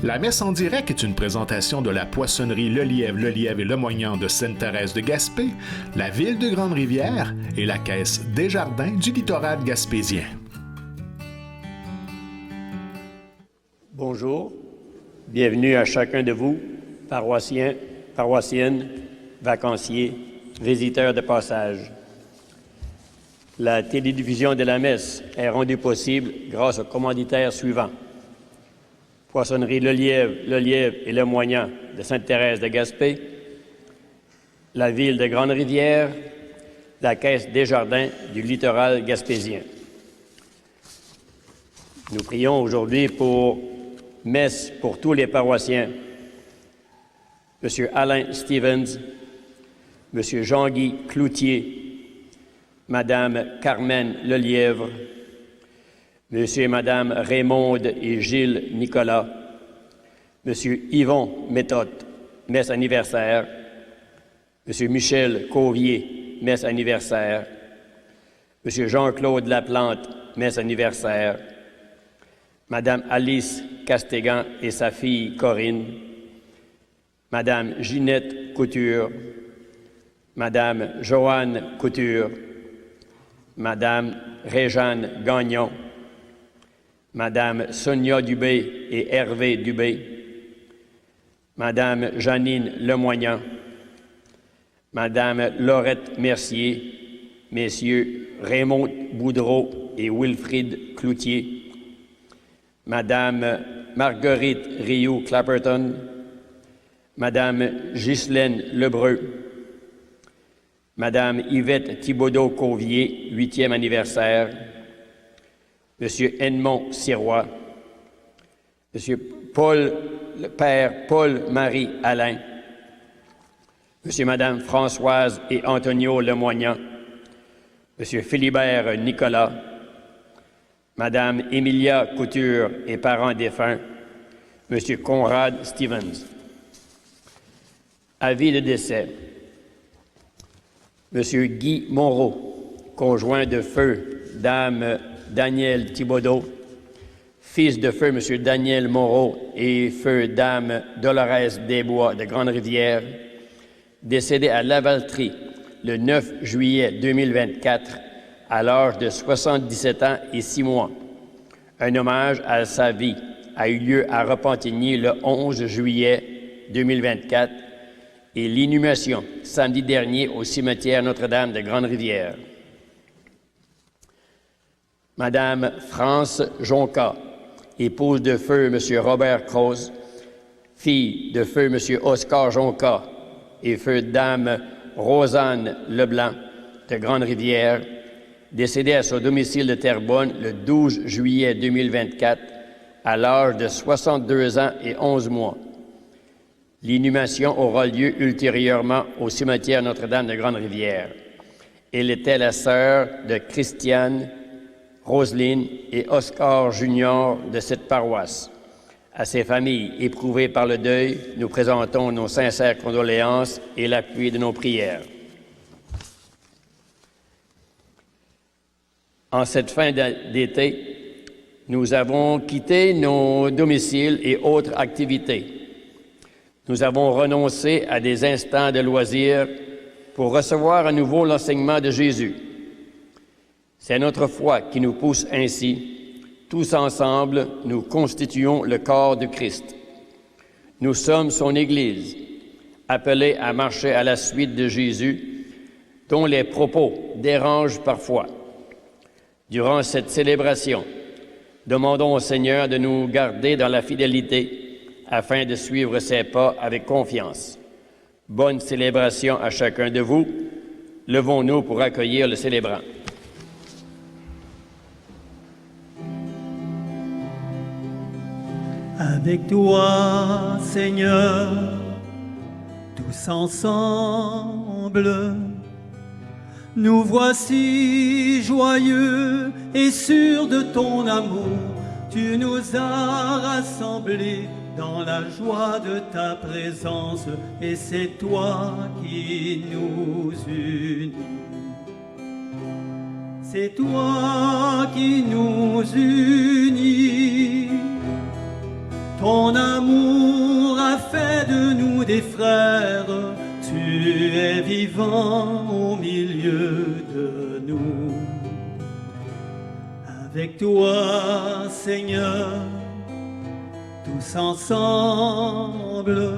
La messe en direct est une présentation de la poissonnerie Le Lièvre et Lemoignant de Sainte-Thérèse de Gaspé, la ville de Grande-Rivière et la caisse Desjardins du littoral gaspésien. Bonjour, bienvenue à chacun de vous, paroissiens, paroissiennes, vacanciers, visiteurs de passage. La télédiffusion de la messe est rendue possible grâce aux commanditaires suivants. Poissonnerie Le Lièvre et Lemoignant de Sainte-Thérèse de Gaspé, la ville de Grande-Rivière, la caisse Desjardins du littoral gaspésien. Nous prions aujourd'hui pour messe pour tous les paroissiens. M. Alain Stevens, M. Jean-Guy Cloutier, Mme Carmen Lelièvre, M. et Mme Raymonde et Gilles Nicolas, M. Yvon Méthode, messe anniversaire, M. Michel Cauvier, messe anniversaire, M. Jean-Claude Laplante, messe anniversaire, Mme Alice Castégan et sa fille Corinne, Mme Ginette Couture, Mme Joanne Couture, Mme Réjeanne Gagnon, Mme Sonia Dubé et Hervé Dubé, Mme Janine Lemoignant, Mme Laurette Mercier, Messieurs Raymond Boudreau et Wilfrid Cloutier, Madame Marguerite Rioux-Clapperton, Madame Ghislaine Lebreu, Madame Yvette Thibodeau-Cauvier, 8e anniversaire, Monsieur Edmond Sirois, Monsieur le Père Paul-Marie Alain, Monsieur et Madame Françoise et Antonio Lemoignant, Monsieur Philibert Nicolas, Madame Emilia Couture et parents défunts, Monsieur Conrad Stevens. Avis de décès. Monsieur Guy Monroe, conjoint de feu, Dame Danielle Thibodeau, fils de feu Monsieur Daniel Monroe et feu Dame Dolores Desbois de Grande-Rivière, décédé à Lavaltrie le 9 juillet 2024 à l'âge de 77 ans et 6 mois. Un hommage à sa vie a eu lieu à Repentigny le 11 juillet 2024 et l'inhumation samedi dernier au cimetière Notre-Dame de Grande-Rivière. Madame France Jonca, épouse de feu M. Robert Croze, fille de feu M. Oscar Jonca et feu Dame Rosanne Leblanc de Grande-Rivière, décédée à son domicile de Terrebonne le 12 juillet 2024 à l'âge de 62 ans et 11 mois. L'inhumation aura lieu ultérieurement au cimetière Notre-Dame de Grande-Rivière. Elle était la sœur de Christiane, Roselyne et Oscar Junior de cette paroisse. À ces familles éprouvées par le deuil, nous présentons nos sincères condoléances et l'appui de nos prières. En cette fin d'été, nous avons quitté nos domiciles et autres activités. Nous avons renoncé à des instants de loisirs pour recevoir à nouveau l'enseignement de Jésus. C'est notre foi qui nous pousse ainsi. Tous ensemble, nous constituons le corps de Christ. Nous sommes son Église, appelée à marcher à la suite de Jésus, dont les propos dérangent parfois. Durant cette célébration, demandons au Seigneur de nous garder dans la fidélité afin de suivre ses pas avec confiance. Bonne célébration à chacun de vous. Levons-nous pour accueillir le célébrant. Avec toi, Seigneur, tous ensemble, nous voici joyeux et sûrs de ton amour. Tu nous as rassemblés dans la joie de ta présence, et c'est toi qui nous unis. C'est toi qui nous unis. Ton amour des frères, tu es vivant au milieu de nous. Avec toi, Seigneur, tous ensemble,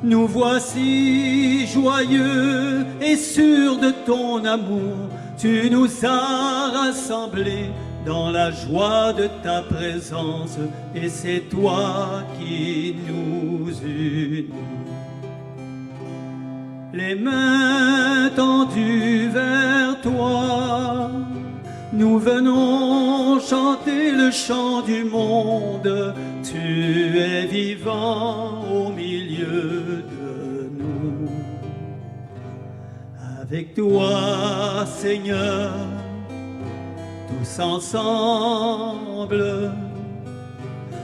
nous voici joyeux et sûrs de ton amour. Tu nous as rassemblés dans la joie de ta présence, et c'est toi qui nous unis. Les mains tendues vers toi, nous venons chanter le chant du monde. Tu es vivant au milieu de nous. Avec toi, Seigneur, tous ensemble,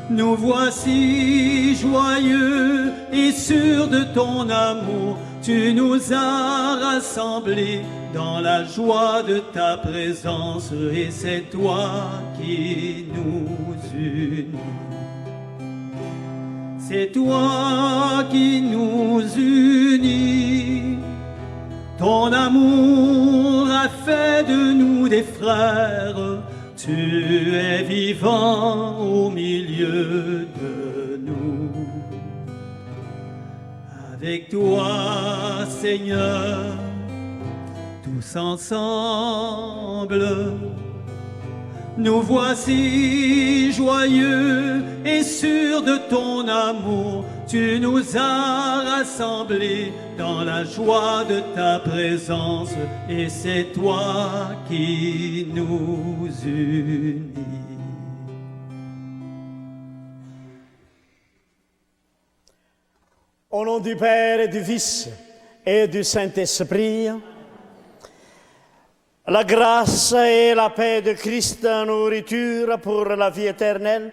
nous voici joyeux et sûrs de ton amour. Tu nous as rassemblés dans la joie de ta présence, et c'est toi qui nous unis. C'est toi qui nous unis. Ton amour a fait de nous des frères. Tu es vivant au milieu de nous. Avec toi, Seigneur, tous ensemble, nous voici joyeux et sûrs de ton amour. Tu nous as rassemblés dans la joie de ta présence, et c'est toi qui nous unis. Au nom du Père et du Fils et du Saint-Esprit, la grâce et la paix de Christ, nourriture pour la vie éternelle,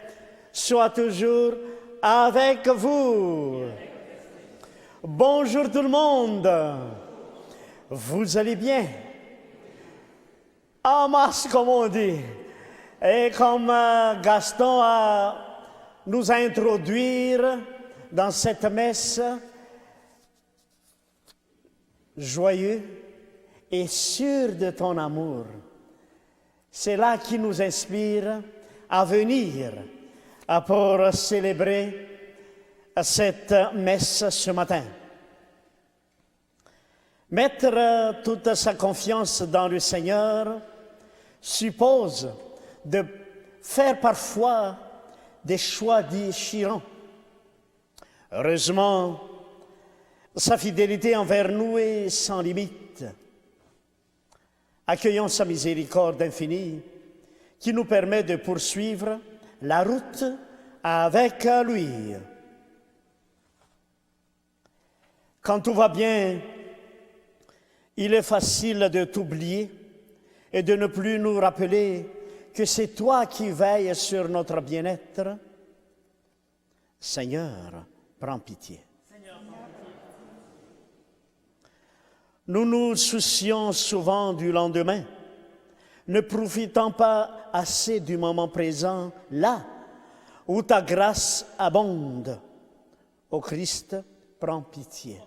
soient toujours avec vous. Bonjour tout le monde. Vous allez bien? En masse, comme on dit. Et comme Gaston a nous introduire dans cette messe, joyeux et sûr de ton amour. C'est là qui nous inspire à venir pour célébrer cette messe ce matin. Mettre toute sa confiance dans le Seigneur suppose de faire parfois des choix déchirants. Heureusement, sa fidélité envers nous est sans limite. Accueillons sa miséricorde infinie qui nous permet de poursuivre la route avec lui. Quand tout va bien, il est facile de t'oublier et de ne plus nous rappeler que c'est toi qui veilles sur notre bien-être. Seigneur, prends pitié. Nous nous soucions souvent du lendemain, ne profitant pas assez du moment présent, là où ta grâce abonde. Ô Christ, prends pitié.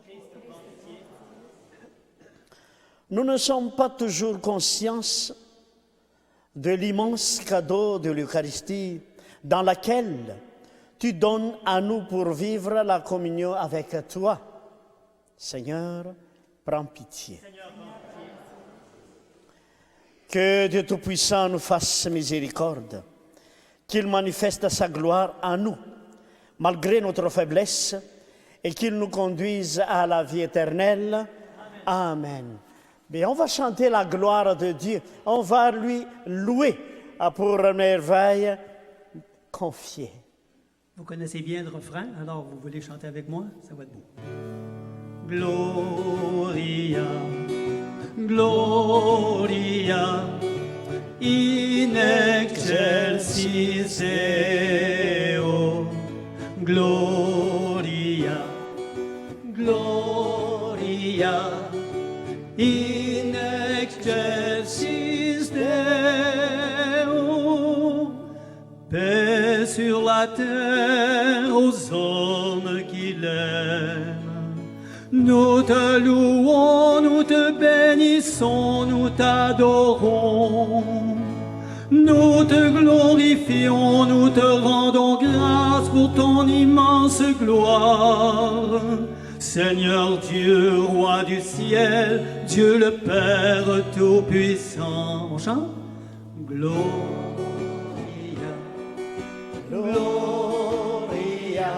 Nous ne sommes pas toujours conscients de l'immense cadeau de l'Eucharistie dans laquelle tu donnes à nous pour vivre la communion avec toi. Seigneur, prends pitié. Que Dieu Tout-Puissant nous fasse miséricorde, qu'il manifeste sa gloire en nous, malgré notre faiblesse, et qu'il nous conduise à la vie éternelle. Amen. Bien, on va chanter la gloire de Dieu. On va lui louer pour merveille confiée. Vous connaissez bien le refrain, alors vous voulez chanter avec moi? Ça va être beau. Gloria, Gloria, in excelsis Deo. Gloria, Gloria, in excelsis Deo. paix sur la terre aux hommes qui l'aiment. Nous te louons, nous te bénissons, nous t'adorons. Nous te glorifions, nous te rendons grâce pour ton immense gloire. Seigneur Dieu, roi du ciel, Dieu le Père tout-puissant. On chante? Gloria, Gloria,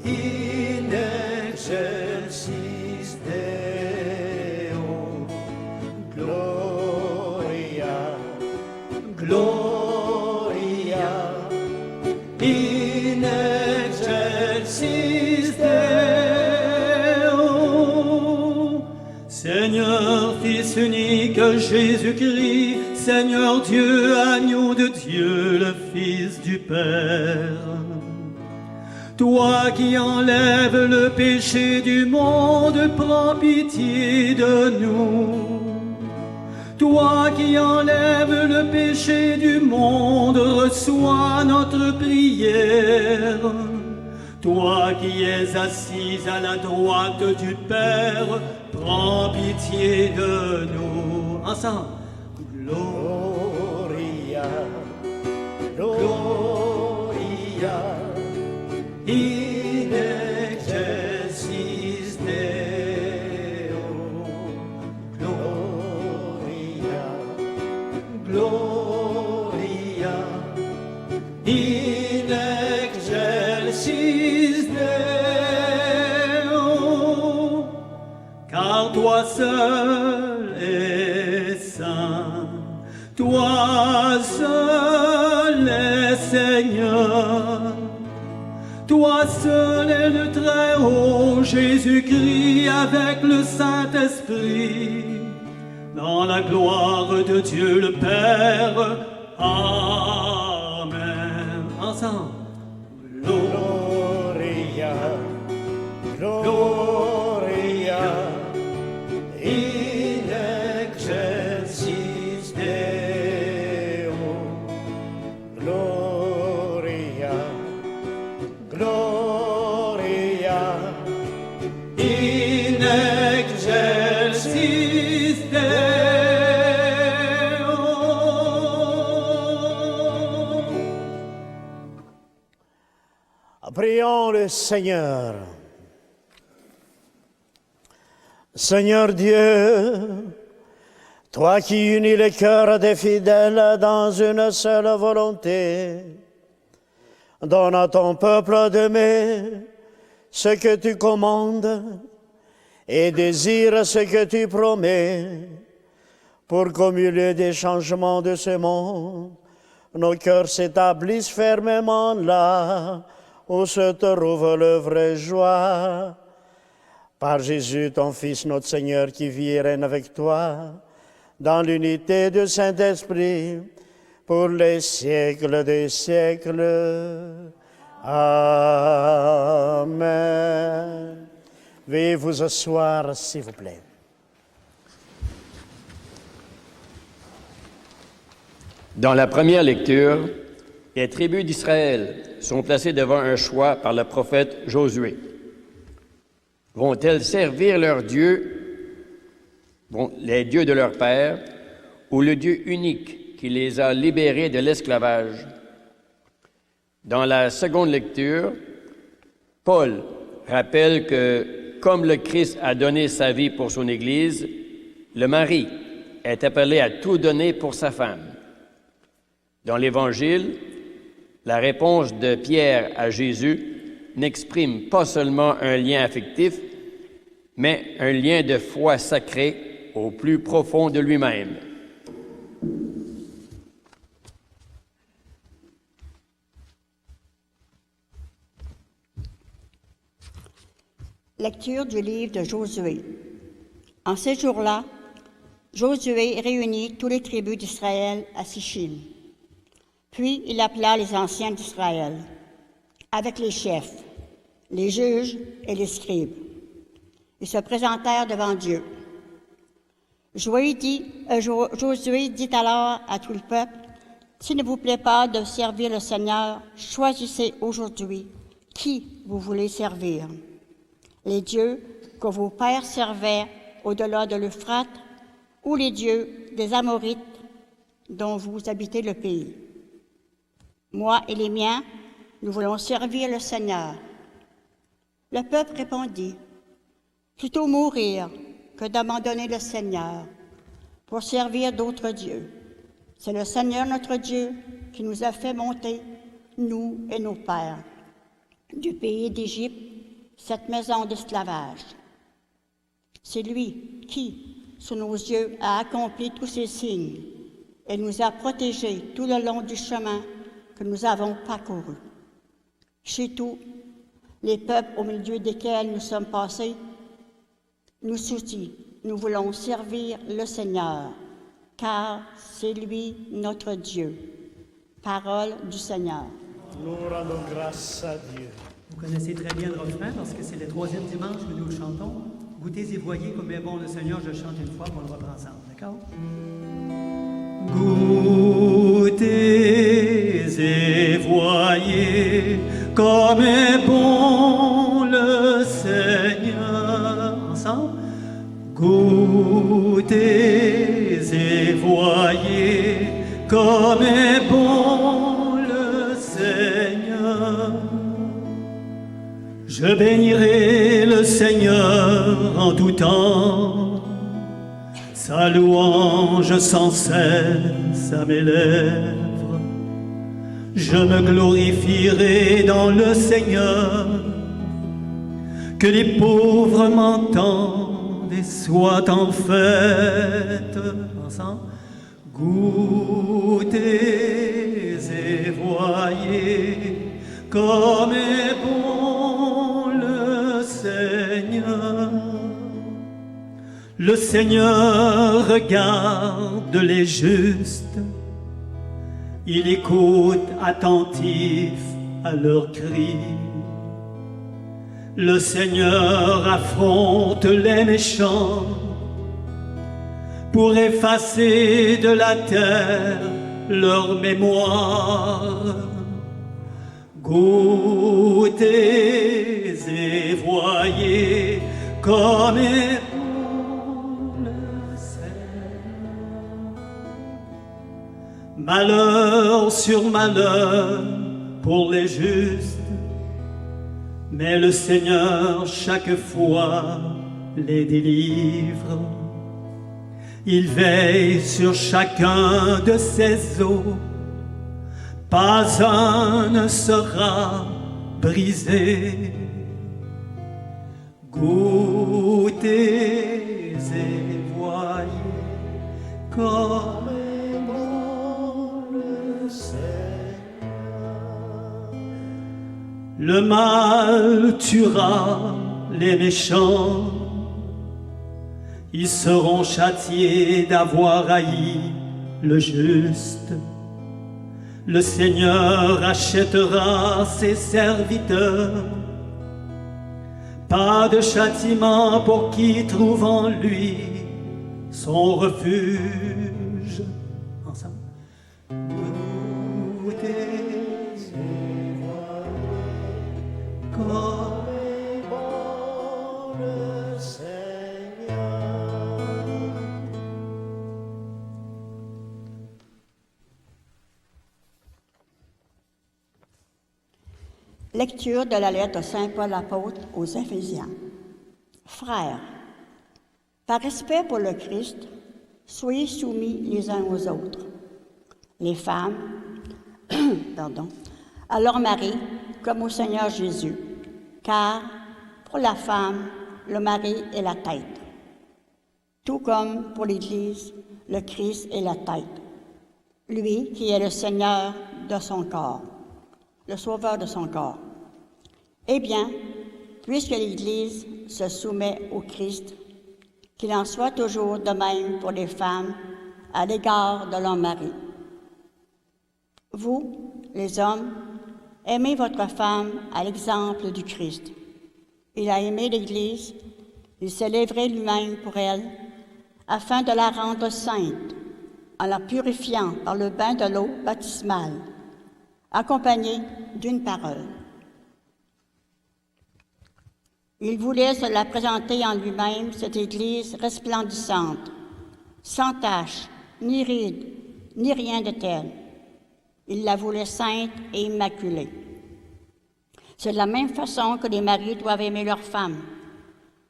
in excelsis Deo. Gloria, Gloria, in excelsis Deo. Seigneur, Fils unique, Jésus-Christ, Seigneur Dieu, agneau de Dieu, le Fils du Père. Toi qui enlèves le péché du monde, prends pitié de nous. Toi qui enlèves le péché du monde, reçois notre prière. Toi qui es assise à la droite du Père, prends pitié de nous. Ensemble. Gloria, Gloria, in excelsis Deo. Gloria, Gloria, in excelsis Deo. Car toi seul es saint, toi seul es Seigneur, toi seul es le Très-Haut, Jésus-Christ avec le Saint-Esprit, dans la gloire de Dieu le Père. Amen. Ensemble. Gloria, Gloria, in excelsis Deo. Gloria, Gloria, In excelsis Deo. Prions le Seigneur. Seigneur Dieu, toi qui unis les cœurs des fidèles dans une seule volonté, donne à ton peuple d'aimer ce que tu commandes et désire ce que tu promets, pour qu'au milieu des changements de ce monde, nos cœurs s'établissent fermement là où se trouve le vraie joie. Par Jésus, ton Fils, notre Seigneur, qui vit et règne avec toi, dans l'unité du Saint-Esprit, pour les siècles des siècles. Amen. Veuillez vous asseoir, s'il vous plaît. Dans la première lecture, les tribus d'Israël sont placées devant un choix par le prophète Josué. Vont-elles servir leur Dieu, les dieux de leur père, ou le Dieu unique qui les a libérés de l'esclavage? Dans la seconde lecture, Paul rappelle que, comme le Christ a donné sa vie pour son Église, le mari est appelé à tout donner pour sa femme. Dans l'Évangile, la réponse de Pierre à Jésus n'exprime pas seulement un lien affectif, mais un lien de foi sacrée au plus profond de lui-même. Lecture du livre de Josué. En ces jours-là, Josué réunit toutes les tribus d'Israël à Sichim. Puis il appela les anciens d'Israël, avec les chefs, les juges et les scribes. Ils se présentèrent devant Dieu. Josué dit alors à tout le peuple, « S'il ne vous plaît pas de servir le Seigneur, choisissez aujourd'hui qui vous voulez servir. Les dieux que vos pères servaient au-delà de l'Euphrate ou les dieux des Amorites dont vous habitez le pays. Moi et les miens, nous voulons servir le Seigneur. Le peuple répondit, plutôt mourir que d'abandonner le Seigneur pour servir d'autres dieux. C'est le Seigneur notre Dieu qui nous a fait monter, nous et nos pères, du pays d'Égypte, cette maison d'esclavage. C'est lui qui, sous nos yeux, a accompli tous ces signes et nous a protégés tout le long du chemin que nous avons parcouru. Chez tout, les peuples au milieu desquels nous sommes passés nous soutient. Nous voulons servir le Seigneur, car c'est lui notre Dieu. Parole du Seigneur. Nous rendons grâce à Dieu. Vous connaissez très bien le refrain parce que c'est le 3e dimanche que nous le chantons. Goûtez et voyez comme est bon le Seigneur. Je chante une fois, on le reprend ensemble, d'accord? Goûtez et voyez comme est bon le Seigneur. Ensemble. Goûtez et voyez comme est bon le Seigneur. Je bénirai le Seigneur en tout temps, sa louange sans cesse à mes lèvres. Je me glorifierai dans le Seigneur, que les pauvres m'entendent et soient en fête. Ensemble. Goûtez et voyez comme est bon le Seigneur. Le Seigneur regarde les justes, il écoute attentif à leurs cris. Le Seigneur affronte les méchants pour effacer de la terre leur mémoire. Goûtez et voyez comme est bon le Seigneur. Malheur sur malheur pour les justes, mais le Seigneur chaque fois les délivre. Il veille sur chacun de ses os, pas un ne sera brisé. Goûtez et voyez comme est bon le Seigneur. Le mal tuera les méchants, ils seront châtiés d'avoir haï le juste. Le Seigneur achètera ses serviteurs, pas de châtiment pour qui trouve en lui son refuge. Ensemble. Goûtez et voyez comme est bon le Seigneur. Lecture de la lettre de Saint Paul apôtre aux Éphésiens. Frères, par respect pour le Christ, soyez soumis les uns aux autres. Les femmes, à leur mari comme au Seigneur Jésus, car pour la femme, le mari est la tête. Tout comme pour l'Église, le Christ est la tête. Lui qui est le Seigneur de son corps, le sauveur de son corps. Eh bien, puisque l'Église se soumet au Christ, qu'il en soit toujours de même pour les femmes à l'égard de leur mari. Vous, les hommes, aimez votre femme à l'exemple du Christ. Il a aimé l'Église, il s'est livré lui-même pour elle, afin de la rendre sainte, en la purifiant par le bain de l'eau baptismale, accompagné d'une parole. Il voulait se la présenter en lui-même, cette Église resplendissante, sans tache, ni ride, ni rien de tel. Il la voulait sainte et immaculée. C'est de la même façon que les maris doivent aimer leurs femmes,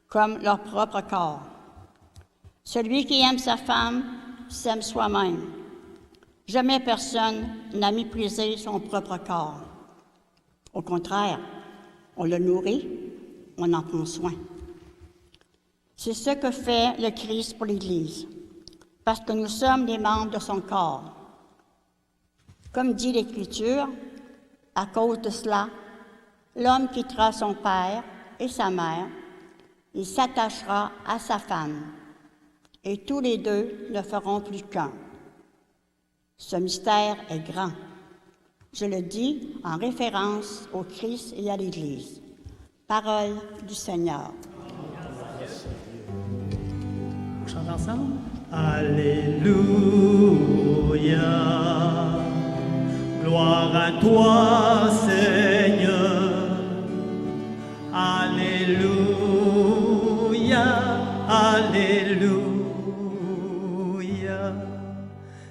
comme leur propre corps. Celui qui aime sa femme s'aime soi-même. Jamais personne n'a méprisé son propre corps. Au contraire, on le nourrit, on en prend soin. C'est ce que fait le Christ pour l'Église, parce que nous sommes les membres de son corps. Comme dit l'Écriture, à cause de cela, l'homme quittera son père et sa mère, il s'attachera à sa femme, et tous les deux ne feront plus qu'un. Ce mystère est grand. Je le dis en référence au Christ et à l'Église. Parole du Seigneur. On chante ensemble. Alléluia. Gloire à toi, Seigneur. Alléluia. Alléluia.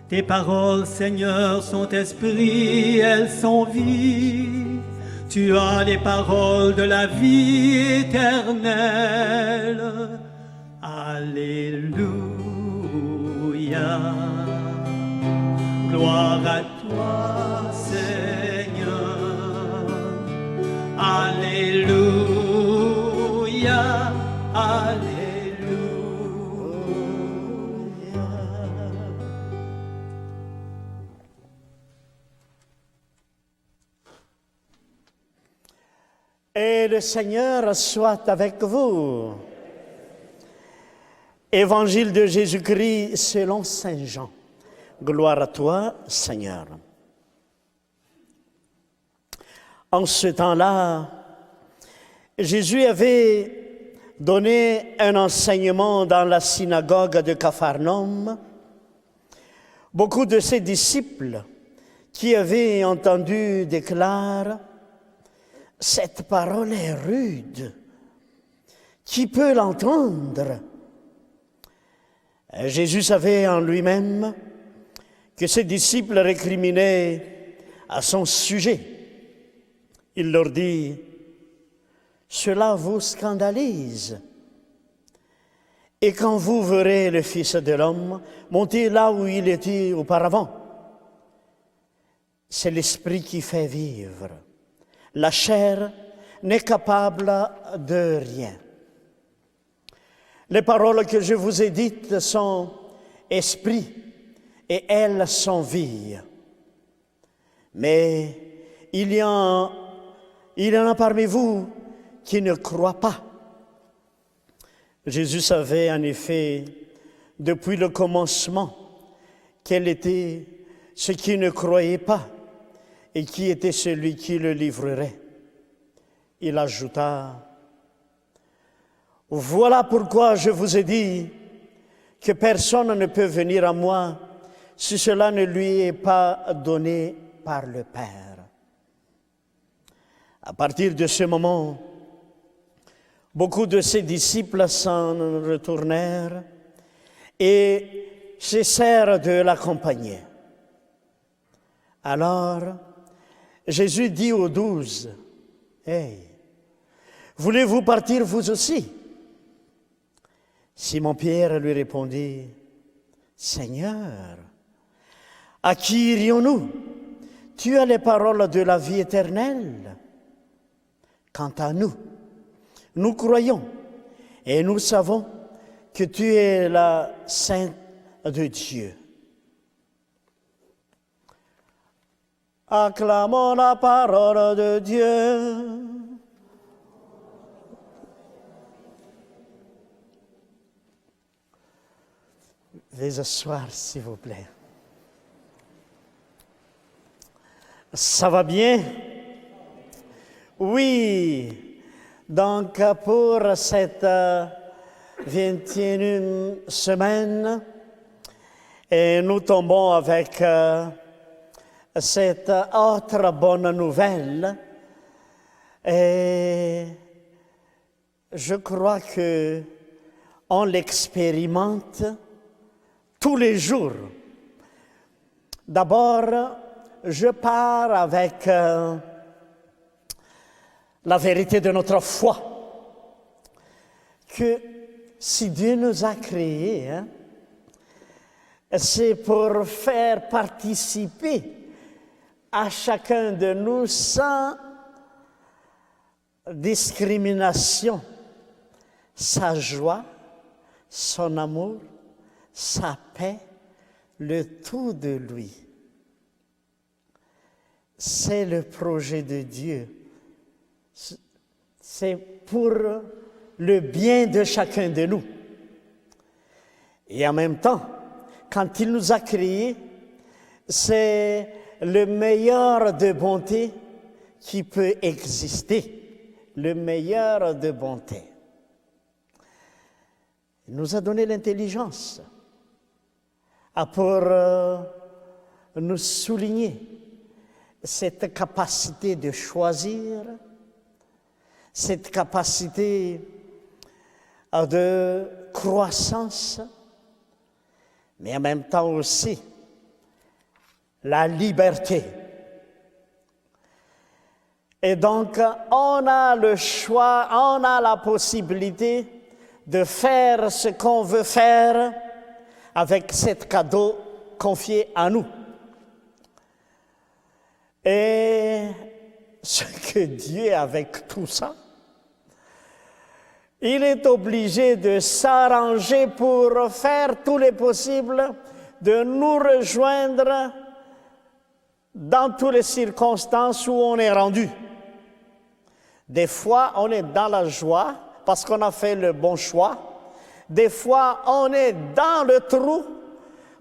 Tes paroles, Seigneur, sont esprit, elles sont vie. Tu as les paroles de la vie éternelle. Alléluia. Gloire à toi, Seigneur. Alléluia. Alléluia. Et le Seigneur soit avec vous. Évangile de Jésus-Christ selon Saint Jean. Gloire à toi, Seigneur. En ce temps-là, Jésus avait donné un enseignement dans la synagogue de Capharnaüm. Beaucoup de ses disciples qui avaient entendu déclarent « Cette parole est rude. Qui peut l'entendre ?» Jésus savait en lui-même que ses disciples récriminaient à son sujet. Il leur dit « Cela vous scandalise. Et quand vous verrez le Fils de l'homme monter là où il était auparavant, c'est l'Esprit qui fait vivre. La chair n'est capable de rien. Les paroles que je vous ai dites sont esprit et elles sont vie. Mais il y en a parmi vous qui ne croient pas. Jésus savait en effet depuis le commencement quel était ce qui ne croyait pas et qui était celui qui le livrerait. Il ajouta « Voilà pourquoi je vous ai dit que personne ne peut venir à moi si cela ne lui est pas donné par le Père. » À partir de ce moment, beaucoup de ses disciples s'en retournèrent et cessèrent de l'accompagner. Alors, Jésus dit aux 12, « Hey, voulez-vous partir vous aussi ?» Simon-Pierre lui répondit, « Seigneur, à qui irions-nous? Tu as les paroles de la vie éternelle. Quant à nous, nous croyons et nous savons que tu es la Sainte de Dieu. » Acclamons la parole de Dieu. Veuillez asseoir, s'il vous plaît. Ça va bien? Oui. Donc, pour cette 21e semaine, Et nous tombons avec cette autre bonne nouvelle. Et je crois que on l'expérimente tous les jours. D'abord, je pars avec la vérité de notre foi, que si Dieu nous a créés, c'est pour faire participer à chacun de nous sans discrimination sa joie, son amour, sa paix, le tout de lui. C'est le projet de Dieu. C'est pour le bien de chacun de nous. Et en même temps, quand il nous a créés, c'est le meilleur de bonté qui peut exister. Le meilleur de bonté. Il nous a donné l'intelligence pour nous souligner cette capacité de choisir, cette capacité de croissance, mais en même temps aussi la liberté. Et donc, on a le choix, on a la possibilité de faire ce qu'on veut faire avec cet cadeau confié à nous. Et ce que Dieu, avec tout ça, il est obligé de s'arranger pour faire tout le possible de nous rejoindre dans toutes les circonstances où on est rendu. Des fois, on est dans la joie parce qu'on a fait le bon choix. Des fois, on est dans le trou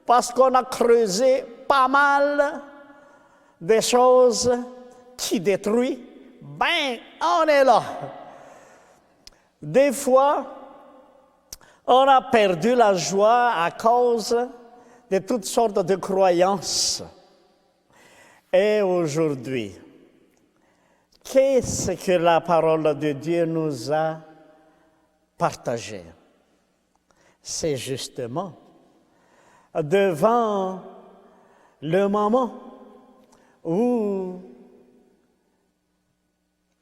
parce qu'on a creusé pas mal de choses qui détruisent. Ben, on est là. Des fois, on a perdu la joie à cause de toutes sortes de croyances. Et aujourd'hui, qu'est-ce que la parole de Dieu nous a partagé? C'est justement devant le moment où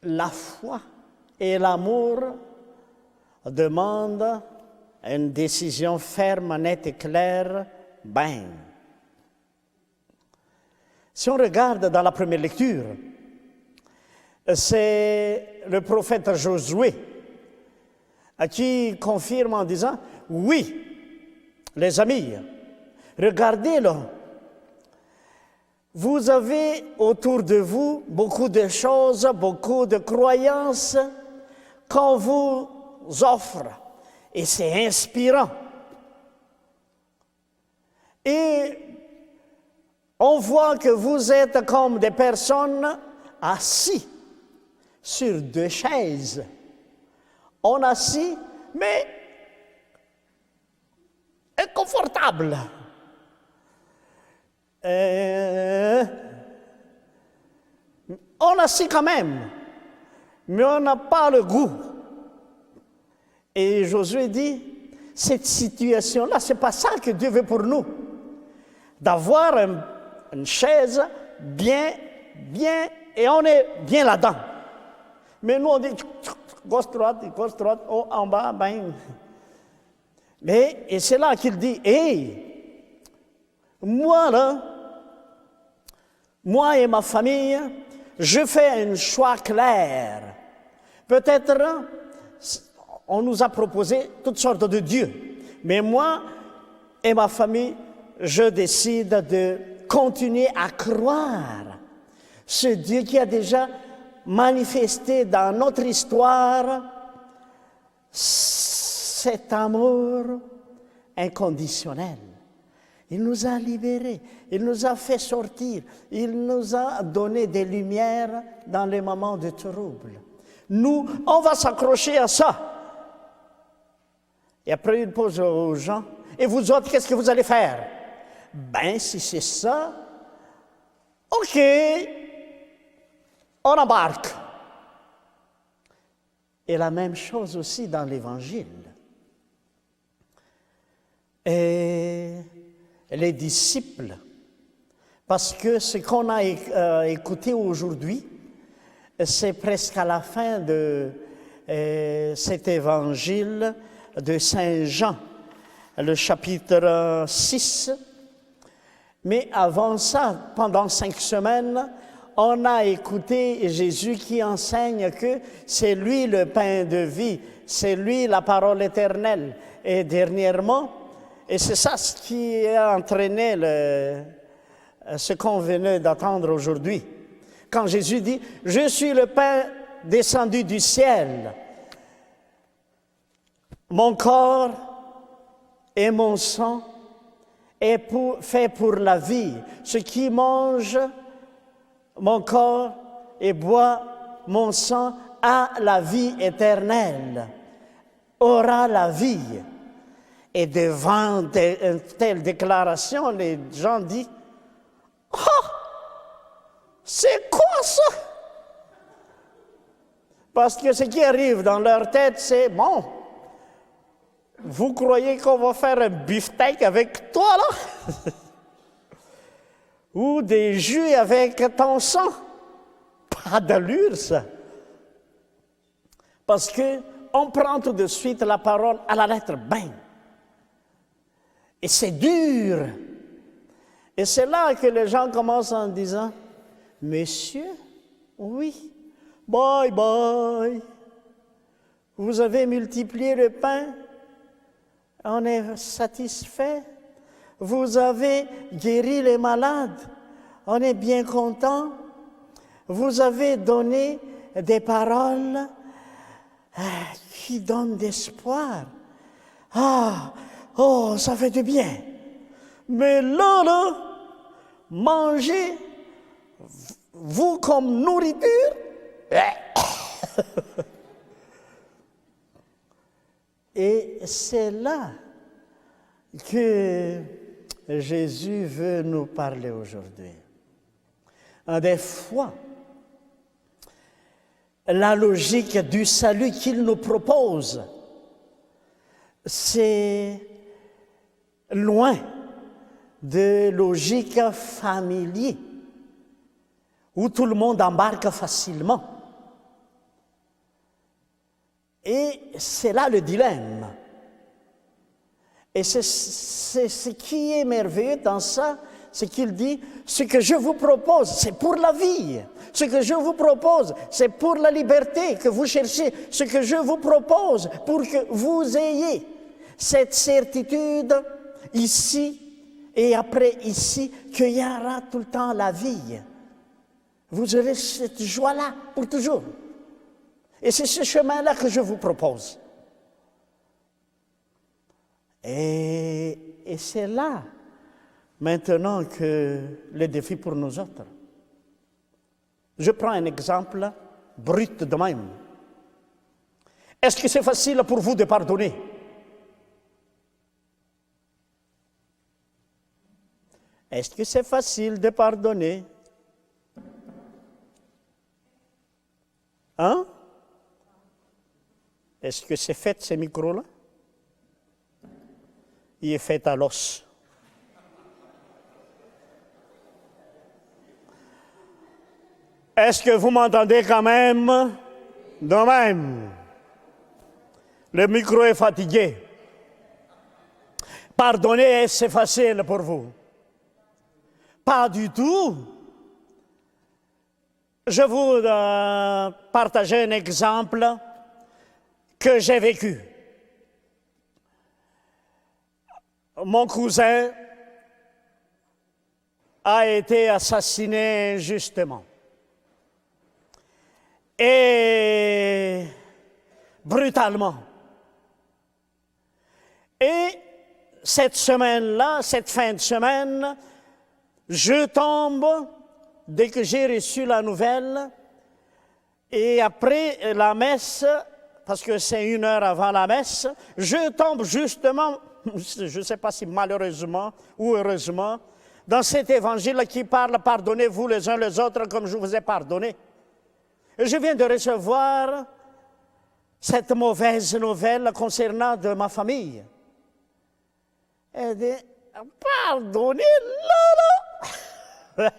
la foi et l'amour demandent une décision ferme, nette et claire, ben. Si on regarde dans la première lecture, c'est le prophète Josué qui confirme en disant, oui, les amis, regardez-le. Vous avez autour de vous beaucoup de choses, beaucoup de croyances qu'on vous offre. Et c'est inspirant. Et on voit que vous êtes comme des personnes assises sur deux chaises. On assis, mais inconfortable. On assis quand même, mais on n'a pas le goût. Et Josué dit, cette situation-là, c'est pas ça que Dieu veut pour nous. D'avoir une chaise bien, et on est bien là-dedans. Mais nous, on dit, gauche, droite, oh, en bas, ben. Mais, et c'est là qu'il dit, hey, moi, là, moi et ma famille, je fais un choix clair. Peut-être, on nous a proposé toutes sortes de dieux. Mais moi et ma famille, je décide de continuer à croire ce Dieu qui a déjà manifesté dans notre histoire cet amour inconditionnel. Il nous a libérés, il nous a fait sortir, il nous a donné des lumières dans les moments de trouble. Nous, on va s'accrocher à ça. Et après, il pose aux gens, et vous autres, qu'est-ce que vous allez faire? Ben, si c'est ça, OK, on embarque. Et la même chose aussi dans l'Évangile. Et les disciples, parce que ce qu'on a écouté aujourd'hui, c'est presque à la fin de cet évangile de Saint Jean, le chapitre 6. Mais avant ça, pendant 5 semaines, on a écouté Jésus qui enseigne que c'est lui le pain de vie, c'est lui la parole éternelle. Et dernièrement, et c'est ça ce qui a entraîné ce qu'on venait d'entendre aujourd'hui. Quand Jésus dit « Je suis le pain descendu du ciel. Mon corps et mon sang est fait pour la vie. Ce qui mange mon corps et boit mon sang a la vie éternelle, aura la vie. » Et devant une telle déclaration, les gens disent « Oh, c'est quoi ça? » Parce que ce qui arrive dans leur tête, c'est « Bon, vous croyez qu'on va faire un beefsteak avec toi, là? Ou des jus avec ton sang? » Pas d'allure, ça. Parce qu'on prend tout de suite la parole à la lettre, bang. Et c'est dur. Et c'est là que les gens commencent en disant, « Monsieur, oui, bye bye. Vous avez multiplié le pain, on est satisfait. Vous avez guéri les malades, on est bien content. Vous avez donné des paroles qui donnent d'espoir. Ah, oh, ça fait du bien. Mais là, manger, vous comme nourriture, et c'est là que Jésus veut nous parler aujourd'hui. Des fois, la logique du salut qu'il nous propose, c'est loin de logique familière, où tout le monde embarque facilement. Et c'est là le dilemme. Et c'est ce qui est merveilleux dans ça, c'est qu'il dit, ce que je vous propose, c'est pour la vie. Ce que je vous propose, c'est pour la liberté que vous cherchez. Ce que je vous propose, pour que vous ayez cette certitude ici et après ici, qu'il y aura tout le temps la vie. Vous aurez cette joie-là pour toujours. Et c'est ce chemin-là que je vous propose. Et c'est là, maintenant, que le défi pour nous autres. Je prends un exemple brut de même. Est-ce que c'est facile pour vous de pardonner? Est-ce que c'est facile de pardonner? Hein? Est-ce que c'est fait, ces micros-là? Il est fait à l'os. Est-ce que vous m'entendez quand même? De même. Le micro est fatigué. Pardonner, c'est facile pour vous? Pas du tout. Je vous partager un exemple que j'ai vécu. Mon cousin a été assassiné injustement. Et brutalement. Et cette semaine-là, cette fin de semaine, je tombe, dès que j'ai reçu la nouvelle, et après la messe, parce que c'est 1 heure avant la messe, je tombe justement je ne sais pas si malheureusement ou heureusement, dans cet évangile qui parle « Pardonnez-vous les uns les autres comme je vous ai pardonné ». Je viens de recevoir cette mauvaise nouvelle concernant de ma famille. Elle dit « Pardonnez, là, là. »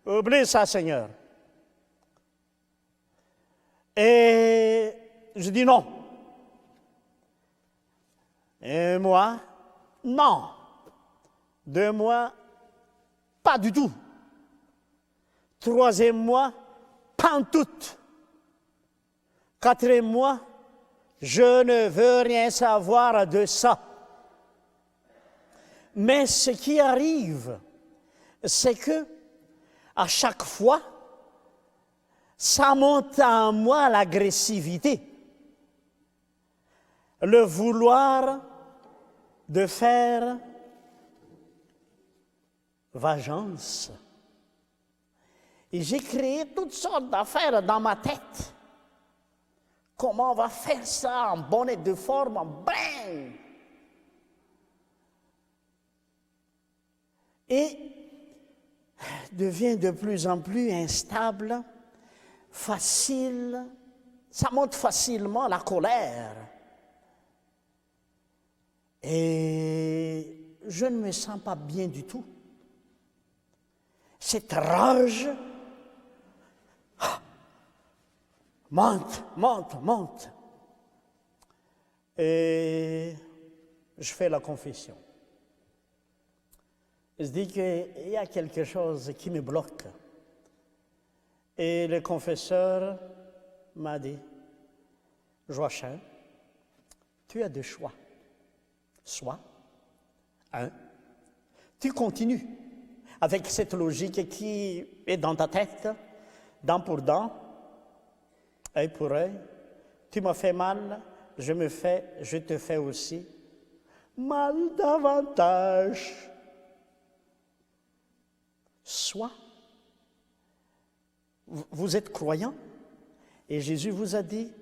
Oublie ça, Seigneur. Et je dis non. Un mois, non. 2 mois, pas du tout. 3e mois, pas en tout. 4e mois, je ne veux rien savoir de ça. Mais ce qui arrive, c'est que à chaque fois, ça monte en moi l'agressivité, le vouloir de faire vengeance. Et j'ai créé toutes sortes d'affaires dans ma tête. Comment on va faire ça en bonne et due forme, en bang! Et devient de plus en plus instable, facile, ça monte facilement la colère. Et je ne me sens pas bien du tout. Cette rage monte, monte, monte. Et je fais la confession. Je dis qu'il y a quelque chose qui me bloque. Et le confesseur m'a dit, Joachim, tu as 2 choix. Soit, 1, tu continues avec cette logique qui est dans ta tête, dent pour dent, œil pour œil. Tu m'as fait mal, je te fais aussi mal davantage. Soit, vous êtes croyant et Jésus vous a dit,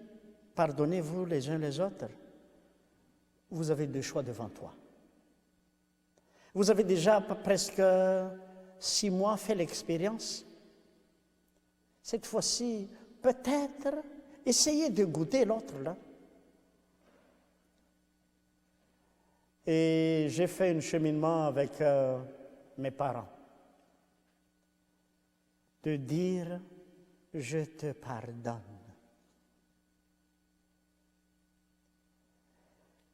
pardonnez-vous les uns les autres. Vous avez 2 choix devant toi. Vous avez déjà presque 6 mois fait l'expérience. Cette fois-ci, peut-être, essayez de goûter l'autre là. Et j'ai fait un cheminement avec mes parents. De dire, je te pardonne.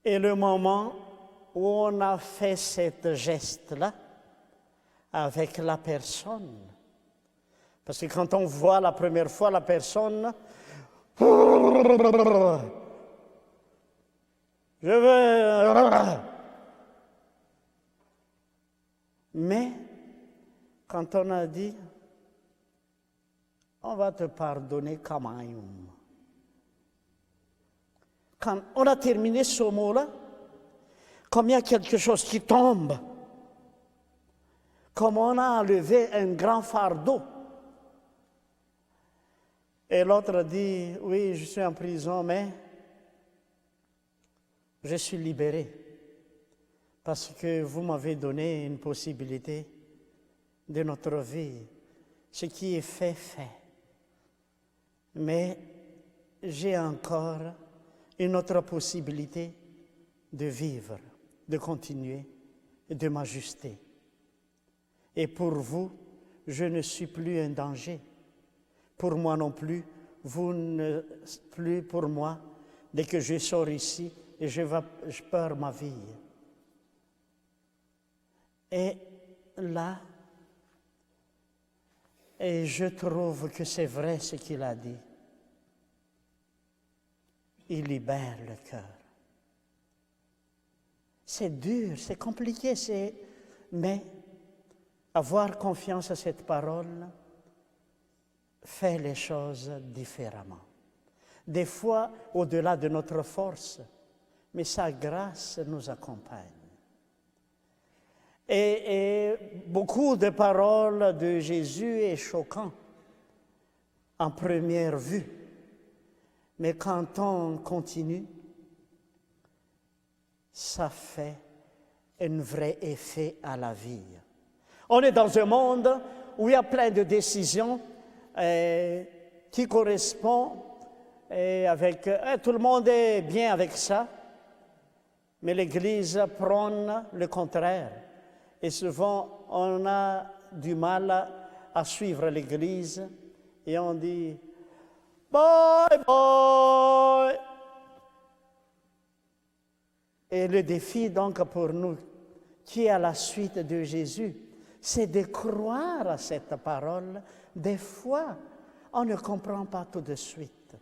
Et le moment où on a fait ce geste-là avec la personne, parce que quand on voit la première fois la personne, je veux... Mais quand on a dit, on va te pardonner quand même. Quand on a terminé ce mot-là, comme il y a quelque chose qui tombe, comme on a enlevé un grand fardeau. Et l'autre dit, oui, je suis en prison, mais je suis libéré parce que vous m'avez donné une possibilité de notre vie. Ce qui est fait, fait. Mais j'ai encore une autre possibilité de vivre, de continuer et de m'ajuster. Et pour vous, je ne suis plus un danger. Pour moi non plus, vous ne plus pour moi. Dès que je sors ici, et je perds ma vie. Et là, et je trouve que c'est vrai ce qu'il a dit. Il libère le cœur. C'est dur, c'est compliqué, mais avoir confiance à cette parole fait les choses différemment. Des fois, au-delà de notre force, mais sa grâce nous accompagne. Et beaucoup de paroles de Jésus est choquant en première vue. Mais quand on continue, ça fait un vrai effet à la vie. On est dans un monde où il y a plein de décisions qui correspondent avec... tout le monde est bien avec ça, mais l'Église prône le contraire. Et souvent, on a du mal à suivre l'Église et on dit « Bye bye !» Et le défi donc pour nous, qui est à la suite de Jésus, c'est de croire à cette parole. Des fois, on ne comprend pas tout de suite.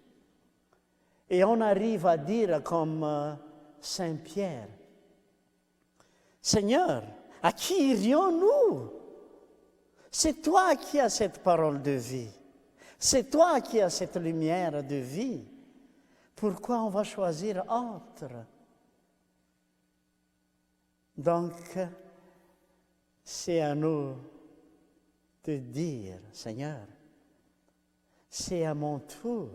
Et on arrive à dire comme Saint Pierre, « Seigneur, à qui irions-nous? C'est toi qui as cette parole de vie. C'est toi qui as cette lumière de vie. Pourquoi on va choisir autre? » Donc, c'est à nous de dire, Seigneur, c'est à mon tour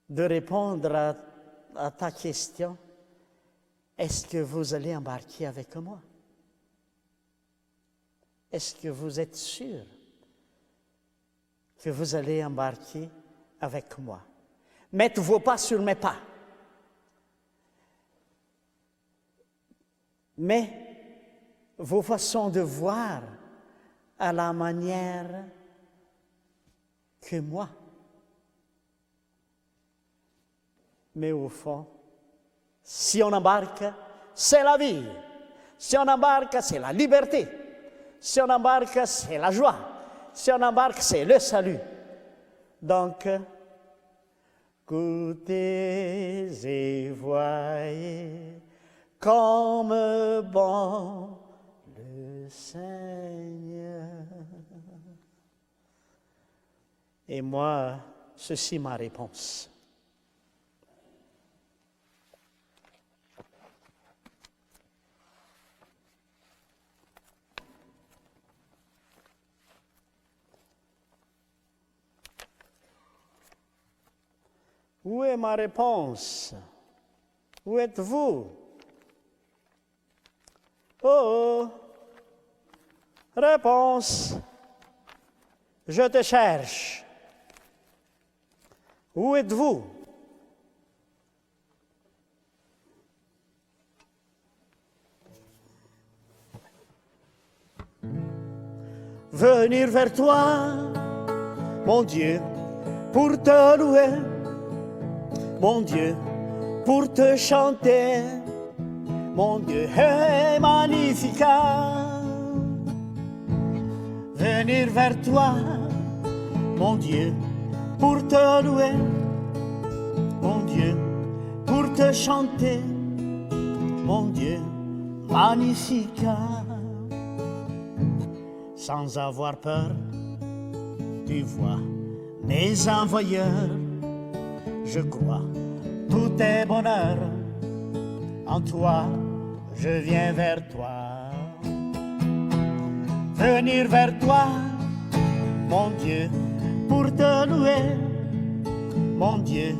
de répondre à ta question. Est-ce que vous allez embarquer avec moi? Est-ce que vous êtes sûr que vous allez embarquer avec moi? Mettez vos pas sur mes pas. Mais vos façons de voir à la manière que moi. Mais au fond, si on embarque, c'est la vie. Si on embarque, c'est la liberté. Si on embarque, c'est la joie. Si on embarque, c'est le salut. Donc, goûtez et voyez comme bon le Seigneur. Et moi, ceci est ma réponse. Où est ma réponse? Où êtes-vous? Oh, réponse. Je te cherche. Où êtes-vous? Venir vers toi, mon Dieu, pour te louer, mon Dieu, pour te chanter. Mon Dieu est magnifique. Venir vers toi, mon Dieu, pour te louer, mon Dieu, pour te chanter, mon Dieu magnifique. Sans avoir peur, tu vois mes envoyeurs. Je crois, tout est bonheur. En toi, je viens vers toi. Venir vers toi, mon Dieu, pour te louer, mon Dieu,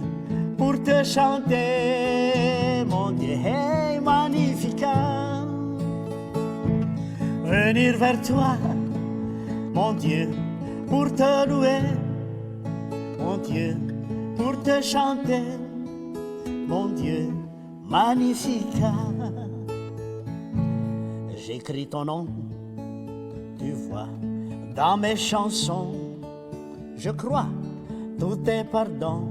pour te chanter, mon Dieu est magnifique. Venir vers toi, mon Dieu, pour te louer, mon Dieu, pour te chanter, mon Dieu magnifique. J'écris ton nom, tu vois, dans mes chansons. Je crois, tout est pardon.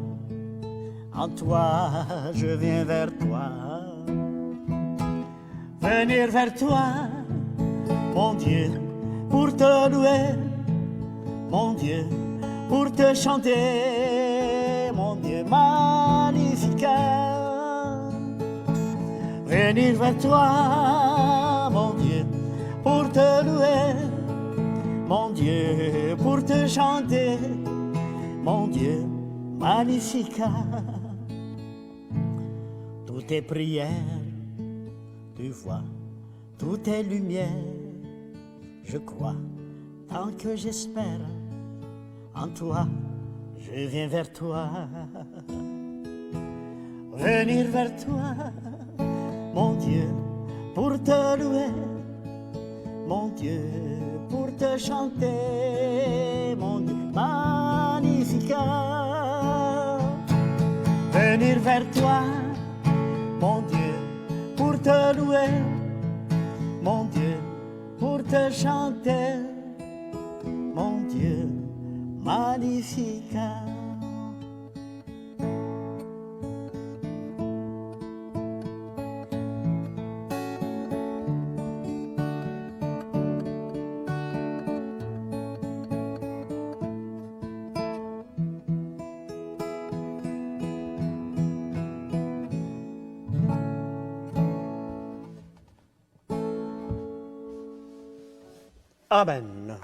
En toi, je viens vers toi. Venir vers toi, mon Dieu, pour te louer, mon Dieu, pour te chanter, mon Dieu magnifique. Venir vers toi, mon Dieu, pour te louer, mon Dieu, pour te chanter, mon Dieu magnifique. Tout est prière, tu vois, tout est lumière. Je crois, tant que j'espère, en toi, je viens vers toi. Venir vers toi, mon Dieu, pour te louer, mon Dieu, pour te chanter, mon Dieu, Magnificat. Venir vers toi, mon Dieu, pour te louer, mon Dieu, pour te chanter, mon Dieu, Magnificat. Amen.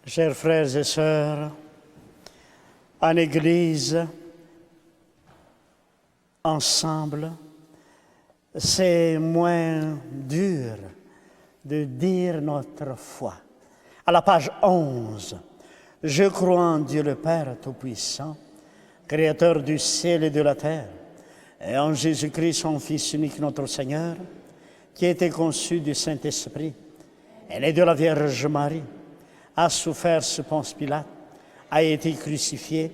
Chers frères et sœurs, en Église, ensemble, c'est moins dur de dire notre foi. À la page 11, « Je crois en Dieu le Père Tout-Puissant, Créateur du ciel et de la terre, et en Jésus-Christ, son Fils unique, notre Seigneur, qui a été conçu du Saint-Esprit, et né de la Vierge Marie, a souffert sous Ponce Pilate, a été crucifié,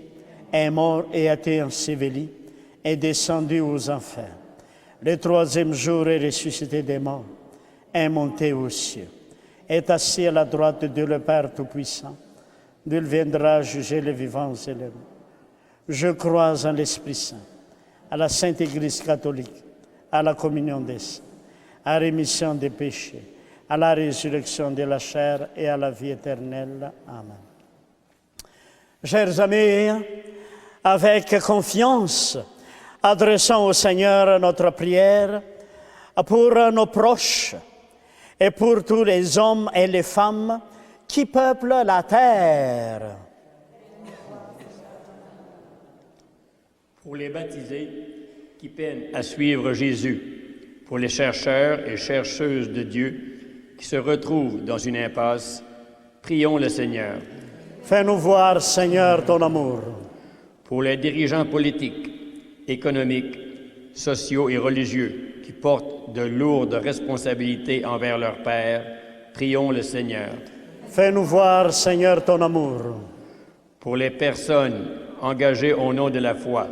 est mort et a été enseveli, est descendu aux enfers. Le troisième jour est ressuscité des morts, est monté aux cieux, est assis à la droite de Dieu le Père Tout-Puissant, d'où il viendra juger les vivants et les morts. Je crois en l'Esprit Saint, à la Sainte Église catholique, à la communion des saints, à la rémission des péchés, à la résurrection de la chair et à la vie éternelle. Amen. Chers amis, avec confiance, adressons au Seigneur notre prière pour nos proches et pour tous les hommes et les femmes qui peuplent la terre. Pour les baptisés qui peinent à suivre Jésus, pour les chercheurs et chercheuses de Dieu qui se retrouvent dans une impasse, prions le Seigneur. Fais-nous voir, Seigneur, ton amour. Pour les dirigeants politiques, économiques, sociaux et religieux qui portent de lourdes responsabilités envers leur Père, prions le Seigneur. Fais-nous voir, Seigneur, ton amour. Pour les personnes engagées au nom de la foi,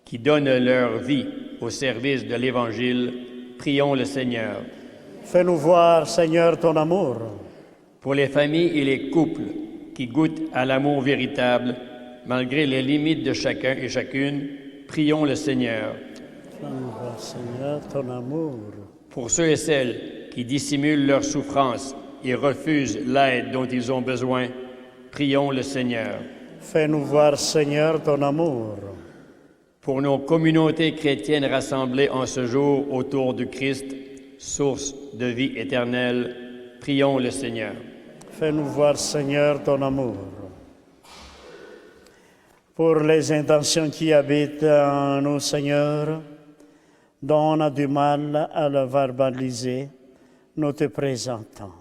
qui donnent leur vie au service de l'Évangile, prions le Seigneur. Fais-nous voir, Seigneur, ton amour. Pour les familles et les couples qui goûtent à l'amour véritable, malgré les limites de chacun et chacune, prions le Seigneur. Fais-nous voir, Seigneur, ton amour. Pour ceux et celles qui dissimulent leur souffrance et refusent l'aide dont ils ont besoin, prions le Seigneur. Fais-nous voir, Seigneur, ton amour. Pour nos communautés chrétiennes rassemblées en ce jour autour du Christ, source de vie éternelle, prions le Seigneur. Fais-nous voir, Seigneur, ton amour. Pour les intentions qui habitent en nous, Seigneur, dont on a du mal à le verbaliser, nous te présentons.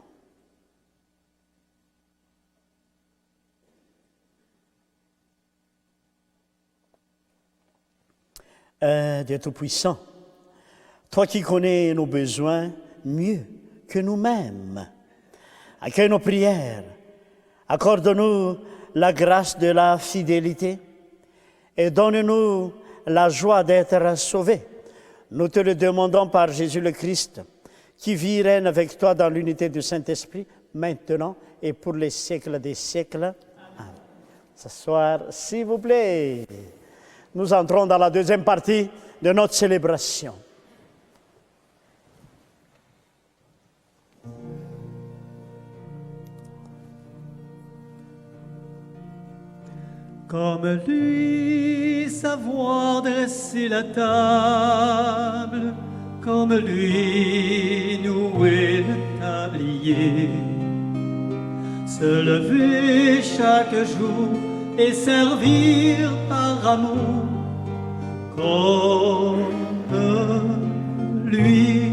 Dieu Tout-Puissant, toi qui connais nos besoins mieux que nous-mêmes, accueille nos prières, accorde-nous la grâce de la fidélité et donne-nous la joie d'être sauvés. Nous te le demandons par Jésus le Christ, qui vit et règne avec toi dans l'unité du Saint-Esprit, maintenant et pour les siècles des siècles. Amen. S'asseoir, s'il vous plaît. Nous entrons dans la deuxième partie de notre célébration. Comme lui, savoir dresser la table, comme lui, nouer le tablier, se lever chaque jour et servir par amour comme lui.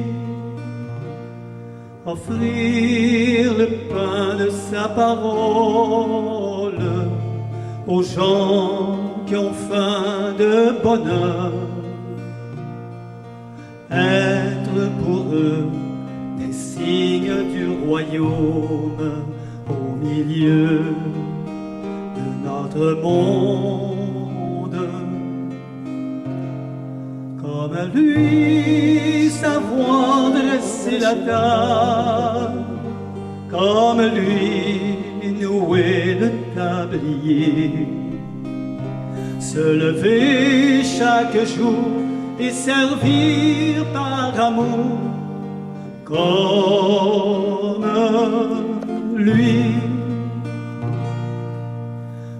Offrir le pain de sa parole aux gens qui ont faim de bonheur. Être pour eux des signes du royaume au milieu de notre monde. Comme lui, savoir dresser la table, comme lui, nouer le tablier, se lever chaque jour et servir par amour, comme lui.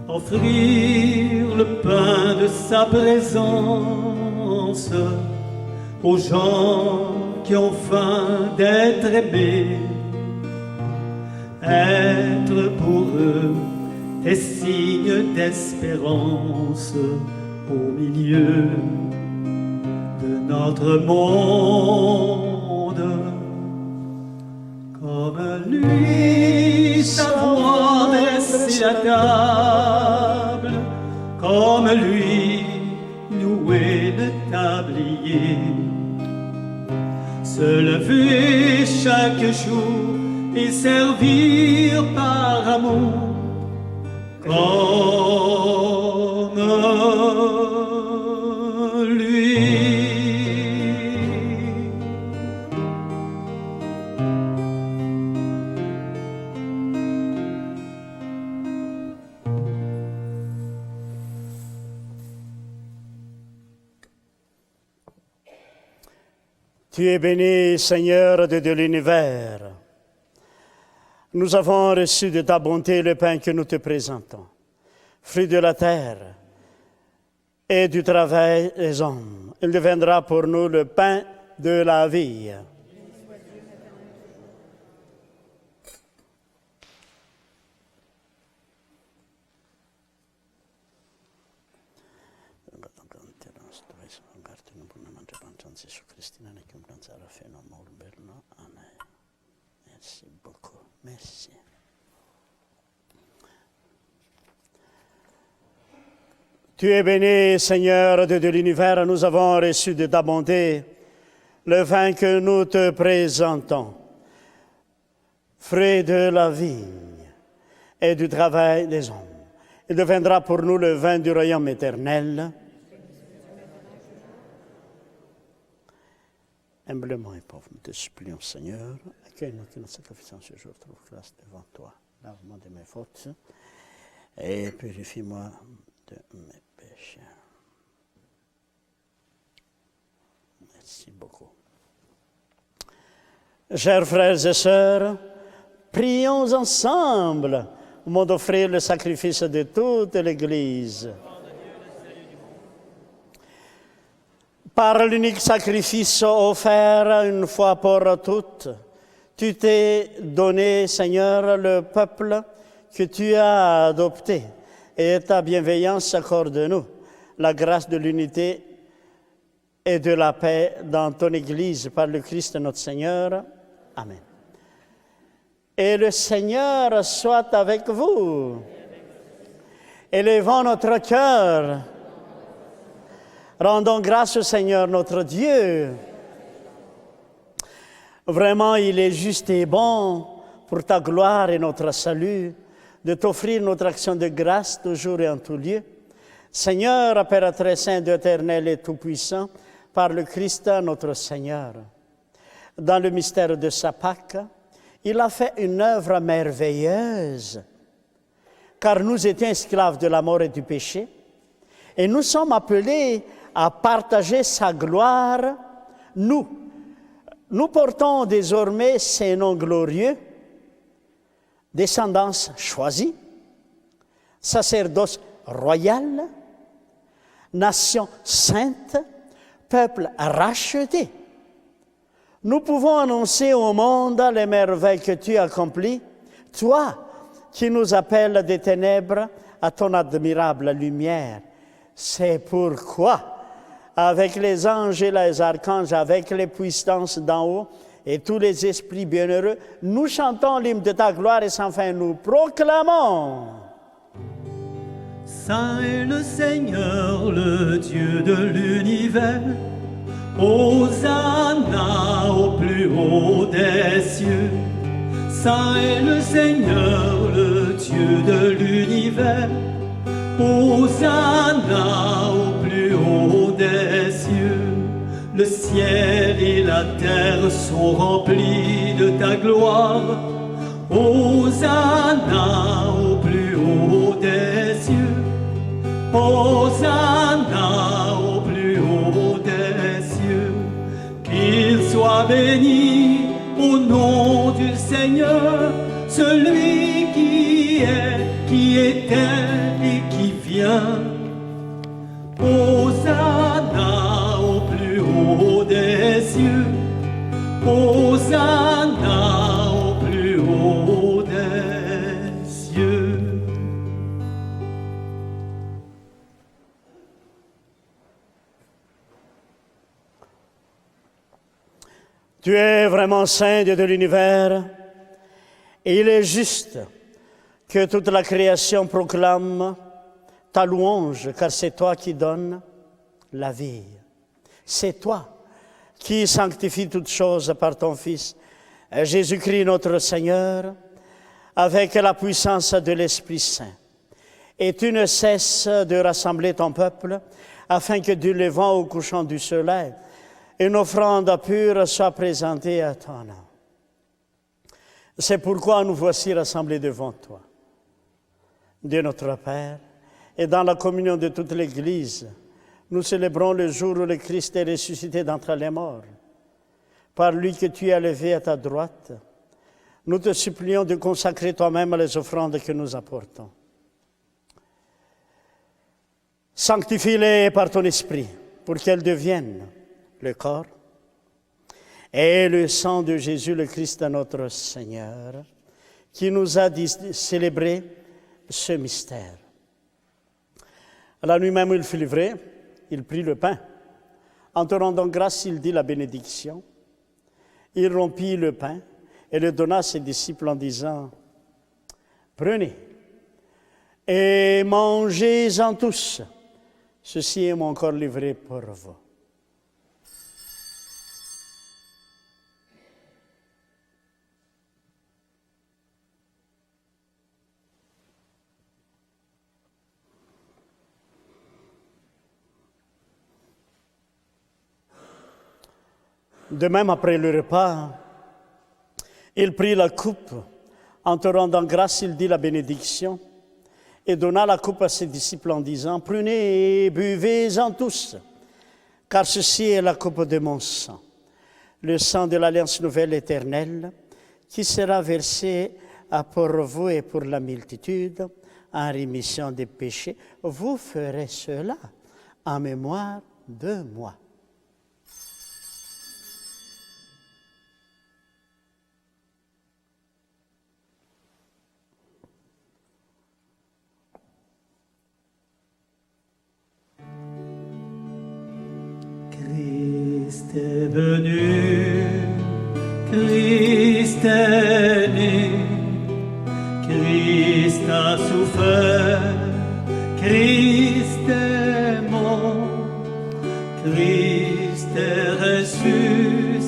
Offrir le pain de sa présence aux gens qui ont faim d'être aimés, être pour eux des signes d'espérance au milieu de notre monde. Comme lui, savoir dresser la table, comme lui, nouer le tablier, se lever chaque jour et servir par amour, comme lui. Tu es béni, Seigneur de l'univers. Nous avons reçu de ta bonté le pain que nous te présentons, fruit de la terre et du travail des hommes. Il deviendra pour nous le pain de la vie. Merci beaucoup. Merci. Tu es béni, Seigneur de l'univers. Nous avons reçu de ta bonté le vin que nous te présentons, fruit de la vigne et du travail des hommes. Il deviendra pour nous le vin du royaume éternel. Humblement et pauvre, nous te supplions, Seigneur, accueille notre sacrifice en ce jour, trouve grâce devant toi. Lave-moi de mes fautes et purifie-moi de mes péchés. Merci beaucoup. Chers frères et sœurs, prions ensemble au moment d'offrir le sacrifice de toute l'Église. Par l'unique sacrifice offert une fois pour toutes, tu t'es donné, Seigneur, le peuple que tu as adopté, et ta bienveillance accorde-nous la grâce de l'unité et de la paix dans ton Église, par le Christ notre Seigneur. Amen. Et le Seigneur soit avec vous. Élevons notre cœur. Rendons grâce au Seigneur notre Dieu. Vraiment, il est juste et bon pour ta gloire et notre salut de t'offrir notre action de grâce toujours et en tout lieu. Seigneur, Père très saint, éternel et tout-puissant, par le Christ notre Seigneur. Dans le mystère de sa Pâque, il a fait une œuvre merveilleuse, car nous étions esclaves de la mort et du péché, et nous sommes appelés à partager sa gloire. Nous portons désormais ces noms glorieux, descendance choisie, sacerdoce royal, nation sainte, peuple racheté. Nous pouvons annoncer au monde les merveilles que tu as accomplies, toi qui nous appelle des ténèbres à ton admirable lumière. C'est pourquoi, avec les anges et les archanges, avec les puissances d'en haut et tous les esprits bienheureux, nous chantons l'hymne de ta gloire et sans fin nous proclamons. Saint est le Seigneur, le Dieu de l'univers. Hosanna au plus haut des cieux. Saint est le Seigneur, le Dieu de l'univers. Hosanna au plus haut des cieux. Le ciel et la terre sont remplis de ta gloire. Hosanna au plus haut des cieux. Hosanna au plus haut des cieux. Qu'il soit béni au nom du Seigneur, celui qui était et qui vient. Hosanna au plus haut des cieux. Hosanna au plus haut des cieux. Tu es vraiment saint, Dieu de l'univers, et il est juste que toute la création proclame ta louange, car c'est toi qui donnes la vie. C'est toi qui sanctifie toutes choses par ton Fils, Jésus-Christ notre Seigneur, avec la puissance de l'Esprit Saint. Et tu ne cesses de rassembler ton peuple, afin que du levant au couchant du soleil, une offrande pure soit présentée à ton nom. C'est pourquoi nous voici rassemblés devant toi. Dieu notre Père, et dans la communion de toute l'Église, nous célébrons le jour où le Christ est ressuscité d'entre les morts. Par lui que tu as levé à ta droite, nous te supplions de consacrer toi-même les offrandes que nous apportons. Sanctifie-les par ton esprit, pour qu'elles deviennent le corps et le sang de Jésus le Christ notre Seigneur, qui nous a célébré ce mystère. À la nuit même où il fut livré, il prit le pain. En te rendant grâce, il dit la bénédiction. Il rompit le pain et le donna à ses disciples en disant, « Prenez et mangez-en tous. Ceci est mon corps livré pour vous. » De même, après le repas, il prit la coupe. En te rendant grâce, il dit la bénédiction et donna la coupe à ses disciples en disant, « Prenez et buvez-en tous, car ceci est la coupe de mon sang, le sang de l'Alliance nouvelle éternelle, qui sera versé pour vous et pour la multitude en rémission des péchés. Vous ferez cela en mémoire de moi. » Christ est venu, Christ est né, Christ a souffert, Christ est mort, Christ est ressuscité,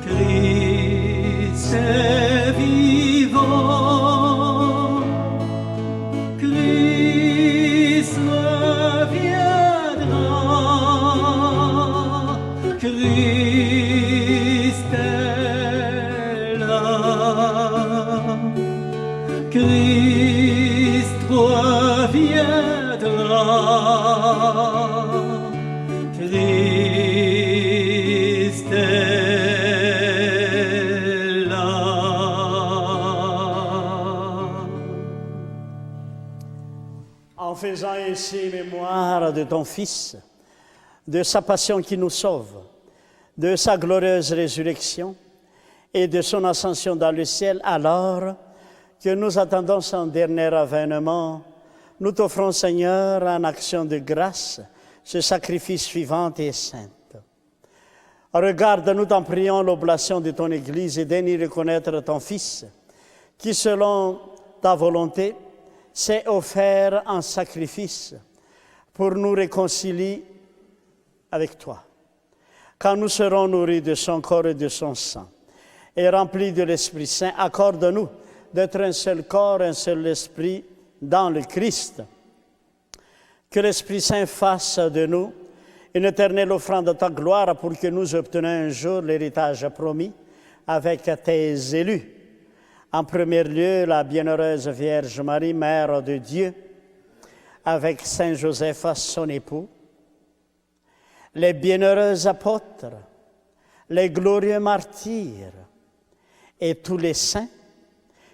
Christ est vivant, Christ reviendra, Christ est là, Christ reviendra, Christ est là. En faisant ainsi mémoire de ton Fils, de sa passion qui nous sauve, de sa glorieuse résurrection et de son ascension dans le ciel, alors que nous attendons son dernier avènement, nous t'offrons, Seigneur, en action de grâce, ce sacrifice vivant et saint. Regarde, nous t'en prions, l'oblation de ton Église et daigne reconnaître ton Fils, qui, selon ta volonté, s'est offert en sacrifice pour nous réconcilier avec toi. Quand nous serons nourris de son corps et de son sang, et remplis de l'Esprit Saint, accorde-nous d'être un seul corps, un seul esprit dans le Christ. Que l'Esprit Saint fasse de nous une éternelle offrande de ta gloire pour que nous obtenions un jour l'héritage promis avec tes élus. En premier lieu, la bienheureuse Vierge Marie, Mère de Dieu, avec Saint Joseph, son époux, les bienheureux apôtres, les glorieux martyrs et tous les saints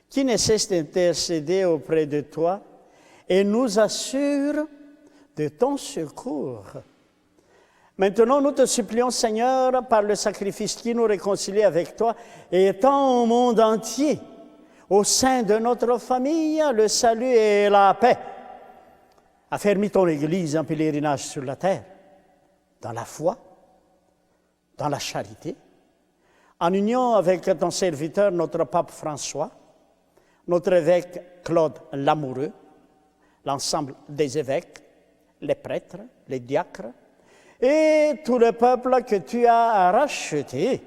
qui ne cessent d'intercéder auprès de toi et nous assurent de ton secours. Maintenant, nous te supplions, Seigneur, par le sacrifice qui nous réconcilie avec toi, et étends au monde entier, au sein de notre famille, le salut et la paix. Affermis ton Église en pèlerinage sur la terre, dans la foi, dans la charité, en union avec ton serviteur, notre pape François, notre évêque Claude Lamoureux, l'ensemble des évêques, les prêtres, les diacres, et tout le peuple que tu as racheté.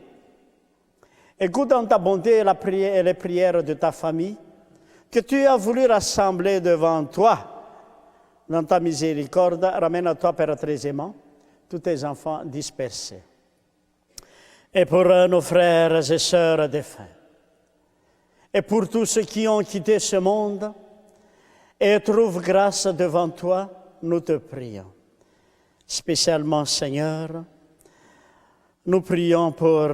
Écoute en ta bonté les prières de ta famille, que tu as voulu rassembler devant toi. Dans ta miséricorde, ramène à toi, Père très aimant, tous tes enfants dispersés. Et pour nos frères et sœurs défunts, et pour tous ceux qui ont quitté ce monde et trouvent grâce devant toi, nous te prions. Spécialement, Seigneur, nous prions pour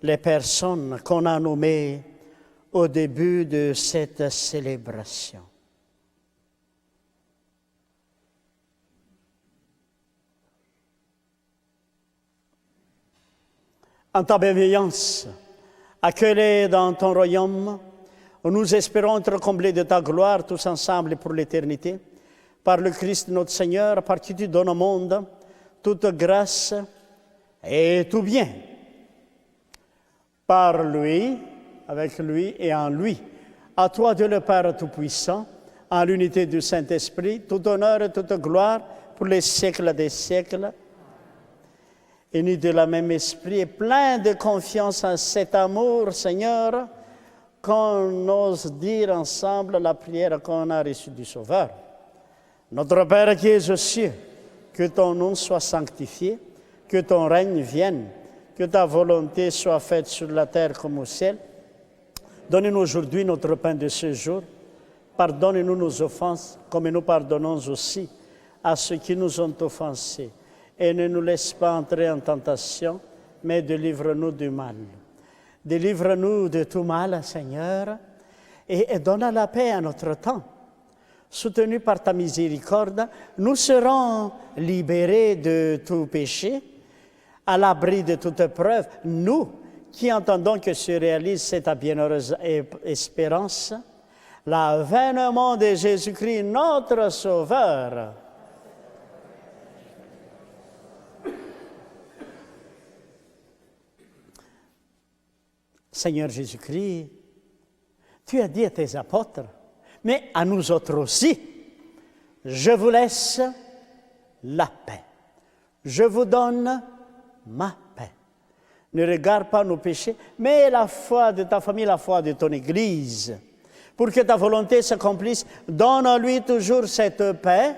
les personnes qu'on a nommées au début de cette célébration. En ta bienveillance, accueille-les dans ton royaume, où nous espérons être comblés de ta gloire tous ensemble pour l'éternité. Par le Christ notre Seigneur, par qui tu donnes au monde toute grâce et tout bien. Par lui, avec lui et en lui. À toi, Dieu le Père Tout-Puissant, en l'unité du Saint-Esprit, tout honneur et toute gloire pour les siècles des siècles. Unis de la même esprit et plein de confiance en cet amour, Seigneur, qu'on ose dire ensemble la prière qu'on a reçue du Sauveur. Notre Père qui es aux cieux, que ton nom soit sanctifié, que ton règne vienne, que ta volonté soit faite sur la terre comme au ciel. Donne-nous aujourd'hui notre pain de ce jour. Pardonne-nous nos offenses, comme nous pardonnons aussi à ceux qui nous ont offensés. Et ne nous laisse pas entrer en tentation, mais délivre-nous du mal. Délivre-nous de tout mal, Seigneur, et donne la paix à notre temps. Soutenus par ta miséricorde, nous serons libérés de tout péché, à l'abri de toute épreuve, nous qui entendons que se réalise cette bienheureuse espérance, l'avènement de Jésus-Christ, notre Sauveur. Seigneur Jésus-Christ, tu as dit à tes apôtres, mais à nous autres aussi, je vous laisse la paix. Je vous donne ma paix. Ne regarde pas nos péchés, mais la foi de ta famille, la foi de ton Église. Pour que ta volonté s'accomplisse, donne-lui toujours cette paix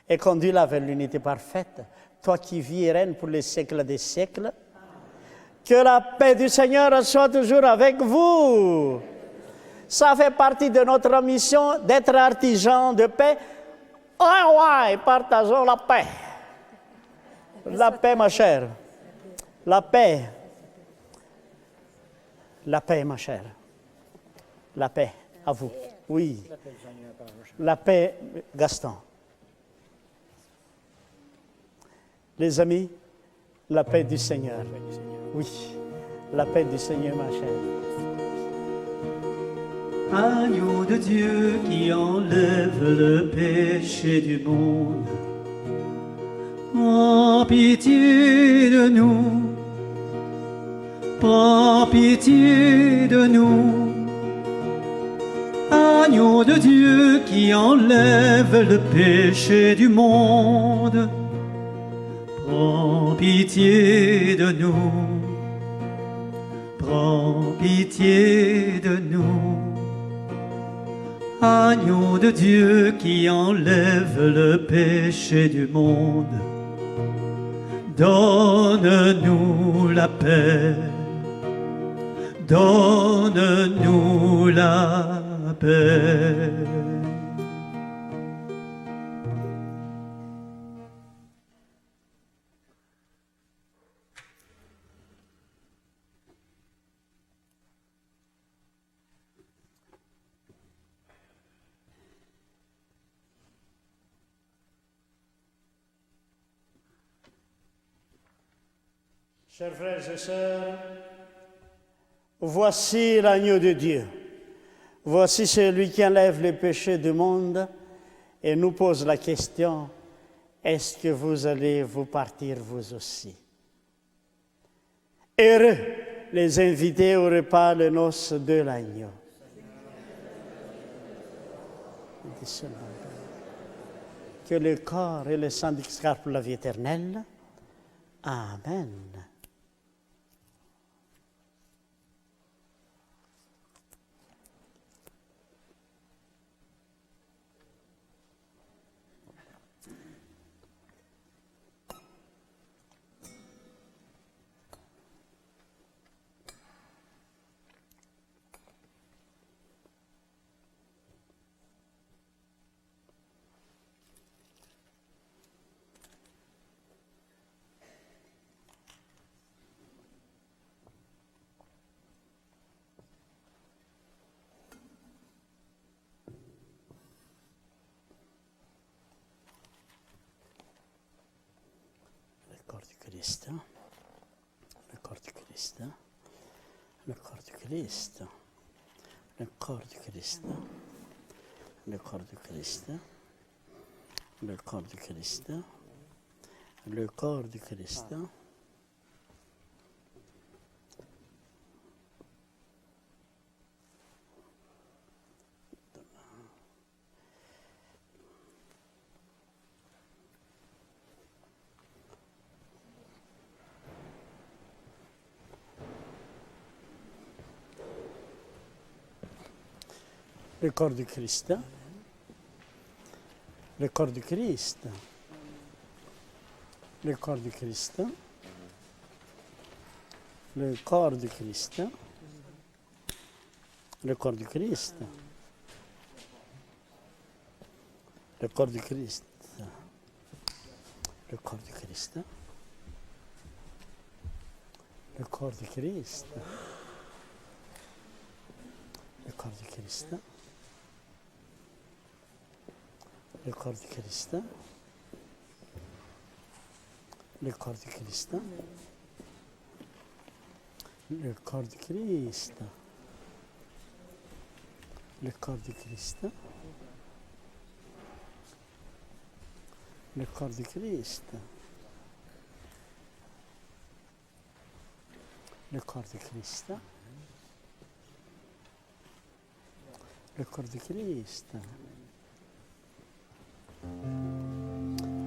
et conduis-la vers l'unité parfaite. Toi qui vis et règnes pour les siècles des siècles, que la paix du Seigneur soit toujours avec vous. Ça fait partie de notre mission d'être artisans de paix. Ouais, partageons la paix. La paix, ma chère. La paix. La paix, ma chère. La paix, à vous. Oui. La paix, Gaston. Les amis, La paix du Seigneur. Oui, la paix du Seigneur, ma chère. Agneau de Dieu qui enlève le péché du monde, prends pitié de nous, prends pitié de nous. Agneau de Dieu qui enlève le péché du monde, prends pitié de nous, prends pitié de nous. Agneau de Dieu qui enlève le péché du monde, donne-nous la paix, donne-nous la paix. Chers frères et sœurs, voici l'agneau de Dieu. Voici celui qui enlève les péchés du monde et nous pose la question, est-ce que vous allez vous partir vous aussi? Heureux les invités au repas de noces de l'agneau. Que le corps et le sang du Christ pour la vie éternelle. Amen. Le corps du Christ, le corps du Christ, le corps du Christ, le corps du Christ, le corps du Christ, le corps du Christ, le corps du Christ. Le corps du Christ, le corps du Christ, le corps du Christ, le corps du Christ, le corps du Christ, le corps du Christ, le corps du Christ, le corps du Christ, le corps du Christ. Le corps du Christ, le corps du Christ, le corps du Christ, le corps du Christ, le corps du Christ, le corps du Christ, le corps du Christ. Le corps du Christ,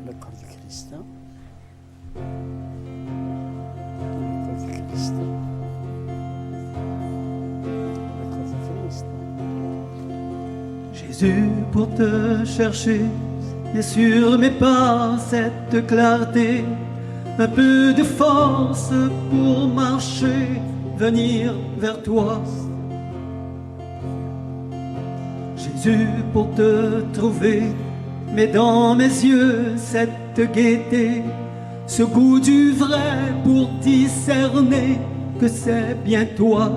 le corps du Christ, le corps du Christ. Jésus, pour te chercher, et sur mes pas cette clarté, un peu de force pour marcher, venir vers toi. Jésus, pour te trouver, mais dans mes yeux cette gaieté, ce goût du vrai pour discerner que c'est bien toi.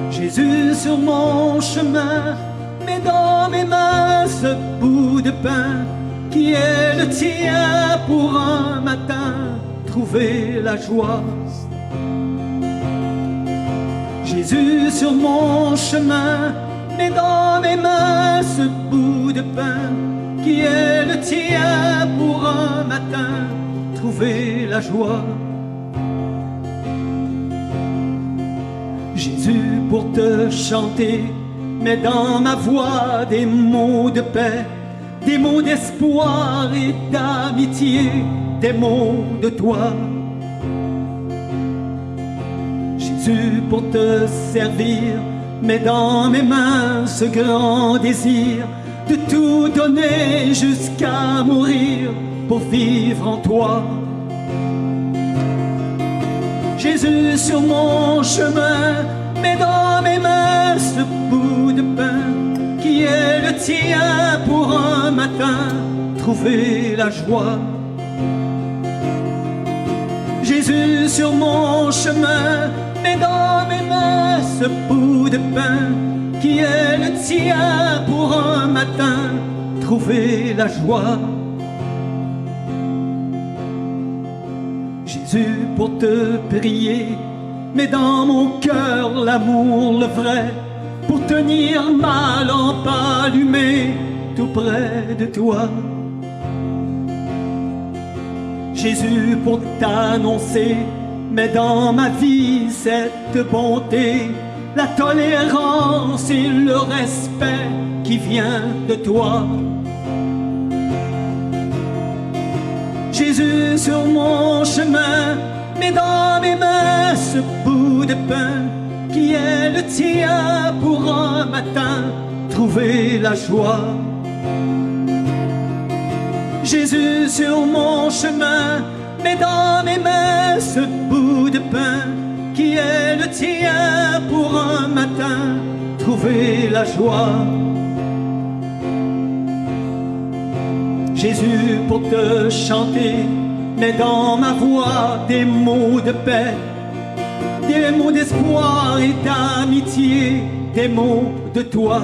Jésus sur mon chemin, mais dans mes mains ce bout de pain qui est le tien pour un matin trouver la joie. Jésus sur mon chemin, mets dans mes mains ce bout de pain qui est le tien pour un matin trouver la joie. Jésus, pour te chanter, mets dans ma voix des mots de paix, des mots d'espoir et d'amitié, des mots de toi. Jésus, pour te servir, mets dans mes mains ce grand désir de tout donner jusqu'à mourir pour vivre en toi. Jésus, sur mon chemin, mets dans mes mains ce bout de pain qui est le tien pour un matin trouver la joie. Jésus, sur mon chemin, mets dans mes mains ce bout de pain qui est le tien pour un matin trouver la joie. Jésus, pour te prier, mets dans mon cœur l'amour, le vrai, pour tenir ma lampe allumée tout près de toi. Jésus, pour t'annoncer, mets dans ma vie cette bonté, la tolérance et le respect qui vient de toi. Jésus, sur mon chemin, mets dans mes mains ce bout de pain qui est le tien pour un matin trouver la joie. Jésus, sur mon chemin, mets dans mes mains ce bout de pain qui est le tien pour un matin trouver la joie. Jésus, pour te chanter, mets dans ma voix des mots de paix, des mots d'espoir et d'amitié, des mots de toi.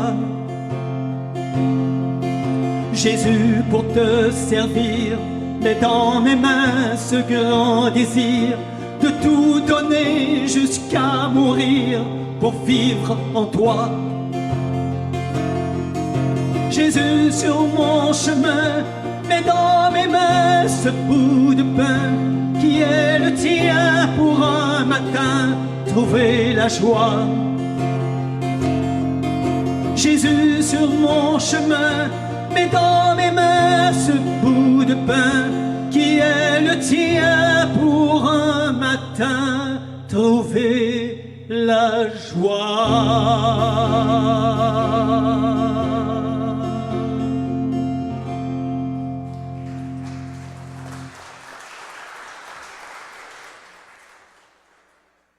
Jésus, pour te servir, mets dans mes mains ce grand désir de tout donner jusqu'à mourir pour vivre en toi. Jésus, sur mon chemin, mets dans mes mains ce bout de pain qui est le tien pour un matin trouver la joie. Jésus, sur mon chemin, mets dans mes mains ce bout de pain qui est le tien pour un matin trouver la joie.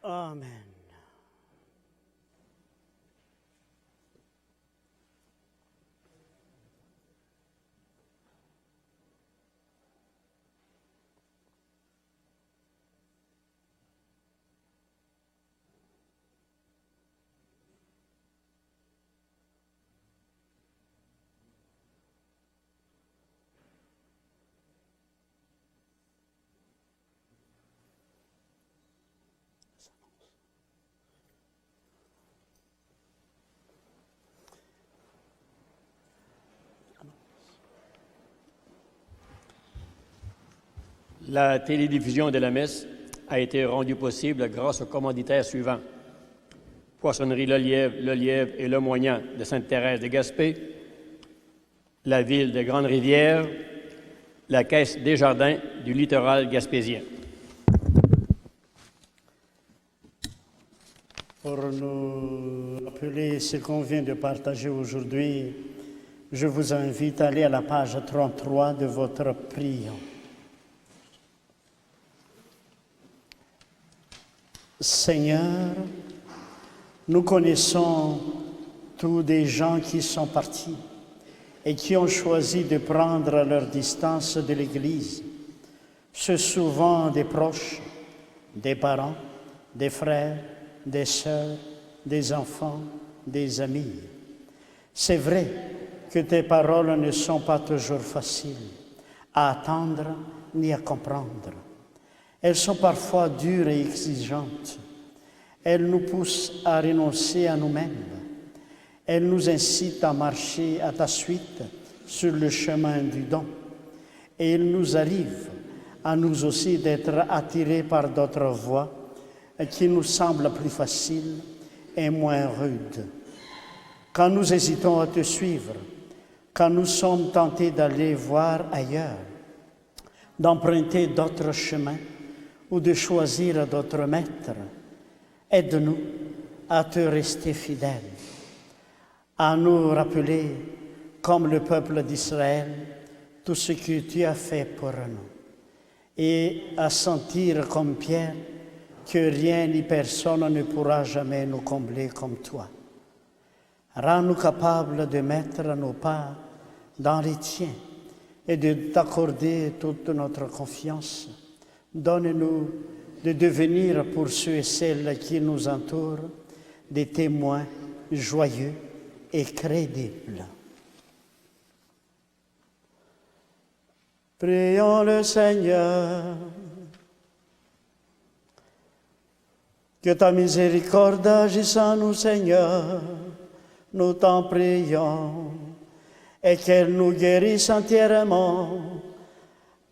Amen. La télédiffusion de la messe a été rendue possible grâce aux commanditaires suivants. Poissonnerie Le Lièvre et Le Moignant de Sainte-Thérèse de Gaspé, la ville de Grande-Rivière, la Caisse Desjardins du littoral gaspésien. Pour nous rappeler ce qu'on vient de partager aujourd'hui, je vous invite à aller à la page 33 de votre prière. Seigneur, nous connaissons tous des gens qui sont partis et qui ont choisi de prendre leur distance de l'Église. C'est souvent des proches, des parents, des frères, des sœurs, des enfants, des amis. C'est vrai que tes paroles ne sont pas toujours faciles. à attendre ni à comprendre. Elles sont parfois dures et exigeantes. Elles nous poussent à renoncer à nous-mêmes. Elles nous incitent à marcher à ta suite sur le chemin du don. Et il nous arrive à nous aussi d'être attirés par d'autres voies qui nous semblent plus faciles et moins rudes. Quand nous hésitons à te suivre, quand nous sommes tentés d'aller voir ailleurs, d'emprunter d'autres chemins ou de choisir d'autres maîtres, aide-nous à te rester fidèles, à nous rappeler, comme le peuple d'Israël, tout ce que tu as fait pour nous, et à sentir comme Pierre que rien ni personne ne pourra jamais nous combler comme toi. Rends-nous capables de mettre nos pas dans les tiens et de t'accorder toute notre confiance. Donne-nous de devenir pour ceux et celles qui nous entourent des témoins joyeux et crédibles. Prions le Seigneur. Que ta miséricorde agisse en nous, Seigneur, nous t'en prions, et qu'elle nous guérisse entièrement.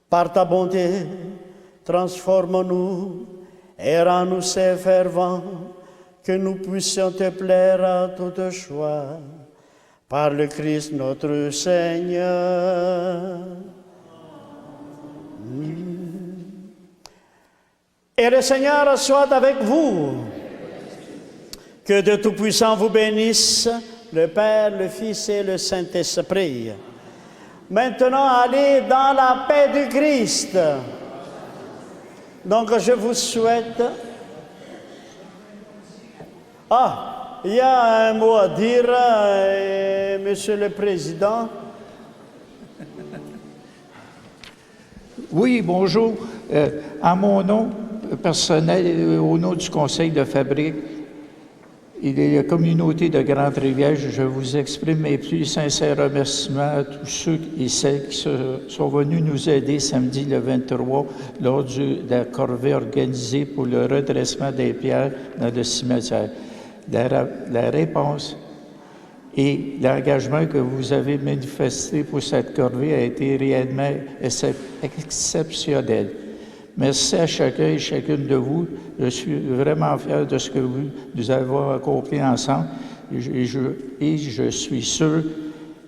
Par ta bonté, transforme-nous et rends-nous si fervents que nous puissions te plaire à toute choix. Par le Christ notre Seigneur. Et le Seigneur soit avec vous. Que de Tout-Puissant vous bénisse, le Père, le Fils et le Saint-Esprit. Maintenant, allez dans la paix du Christ. Donc, je vous souhaite... Ah, il y a un mot à dire, Monsieur le Président. Oui, bonjour. En mon nom personnel et au nom du Conseil de fabrique et la communauté de Grande-Rivière, je vous exprime mes plus sincères remerciements à tous ceux et celles qui sont venus nous aider samedi le 23 lors de la corvée organisée pour le redressement des pierres dans le cimetière. La réponse et l'engagement que vous avez manifesté pour cette corvée a été réellement exceptionnel. Merci à chacun et chacune de vous. Je suis vraiment fier de ce que nous avons accompli ensemble et je suis sûr,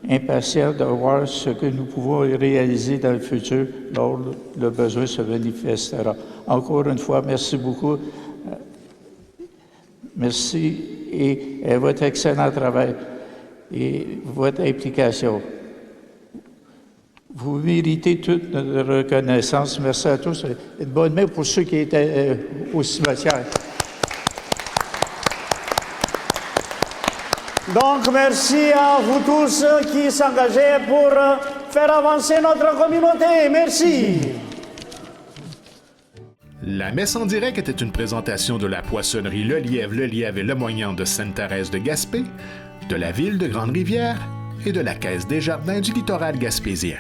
impatient de voir ce que nous pouvons réaliser dans le futur lors le besoin se manifestera. Encore une fois, merci beaucoup. Merci et à votre excellent travail et votre implication. Vous méritez toute notre reconnaissance. Merci à tous. Une bonne main pour ceux qui étaient au cimetière. Donc, merci à vous tous qui s'engageaient pour faire avancer notre communauté. Merci. La messe en direct était une présentation de la poissonnerie Le Lièvre et Le Moignant de Sainte-Thérèse de Gaspé, de la ville de Grande-Rivière et de la Caisse des Jardins du littoral gaspésien.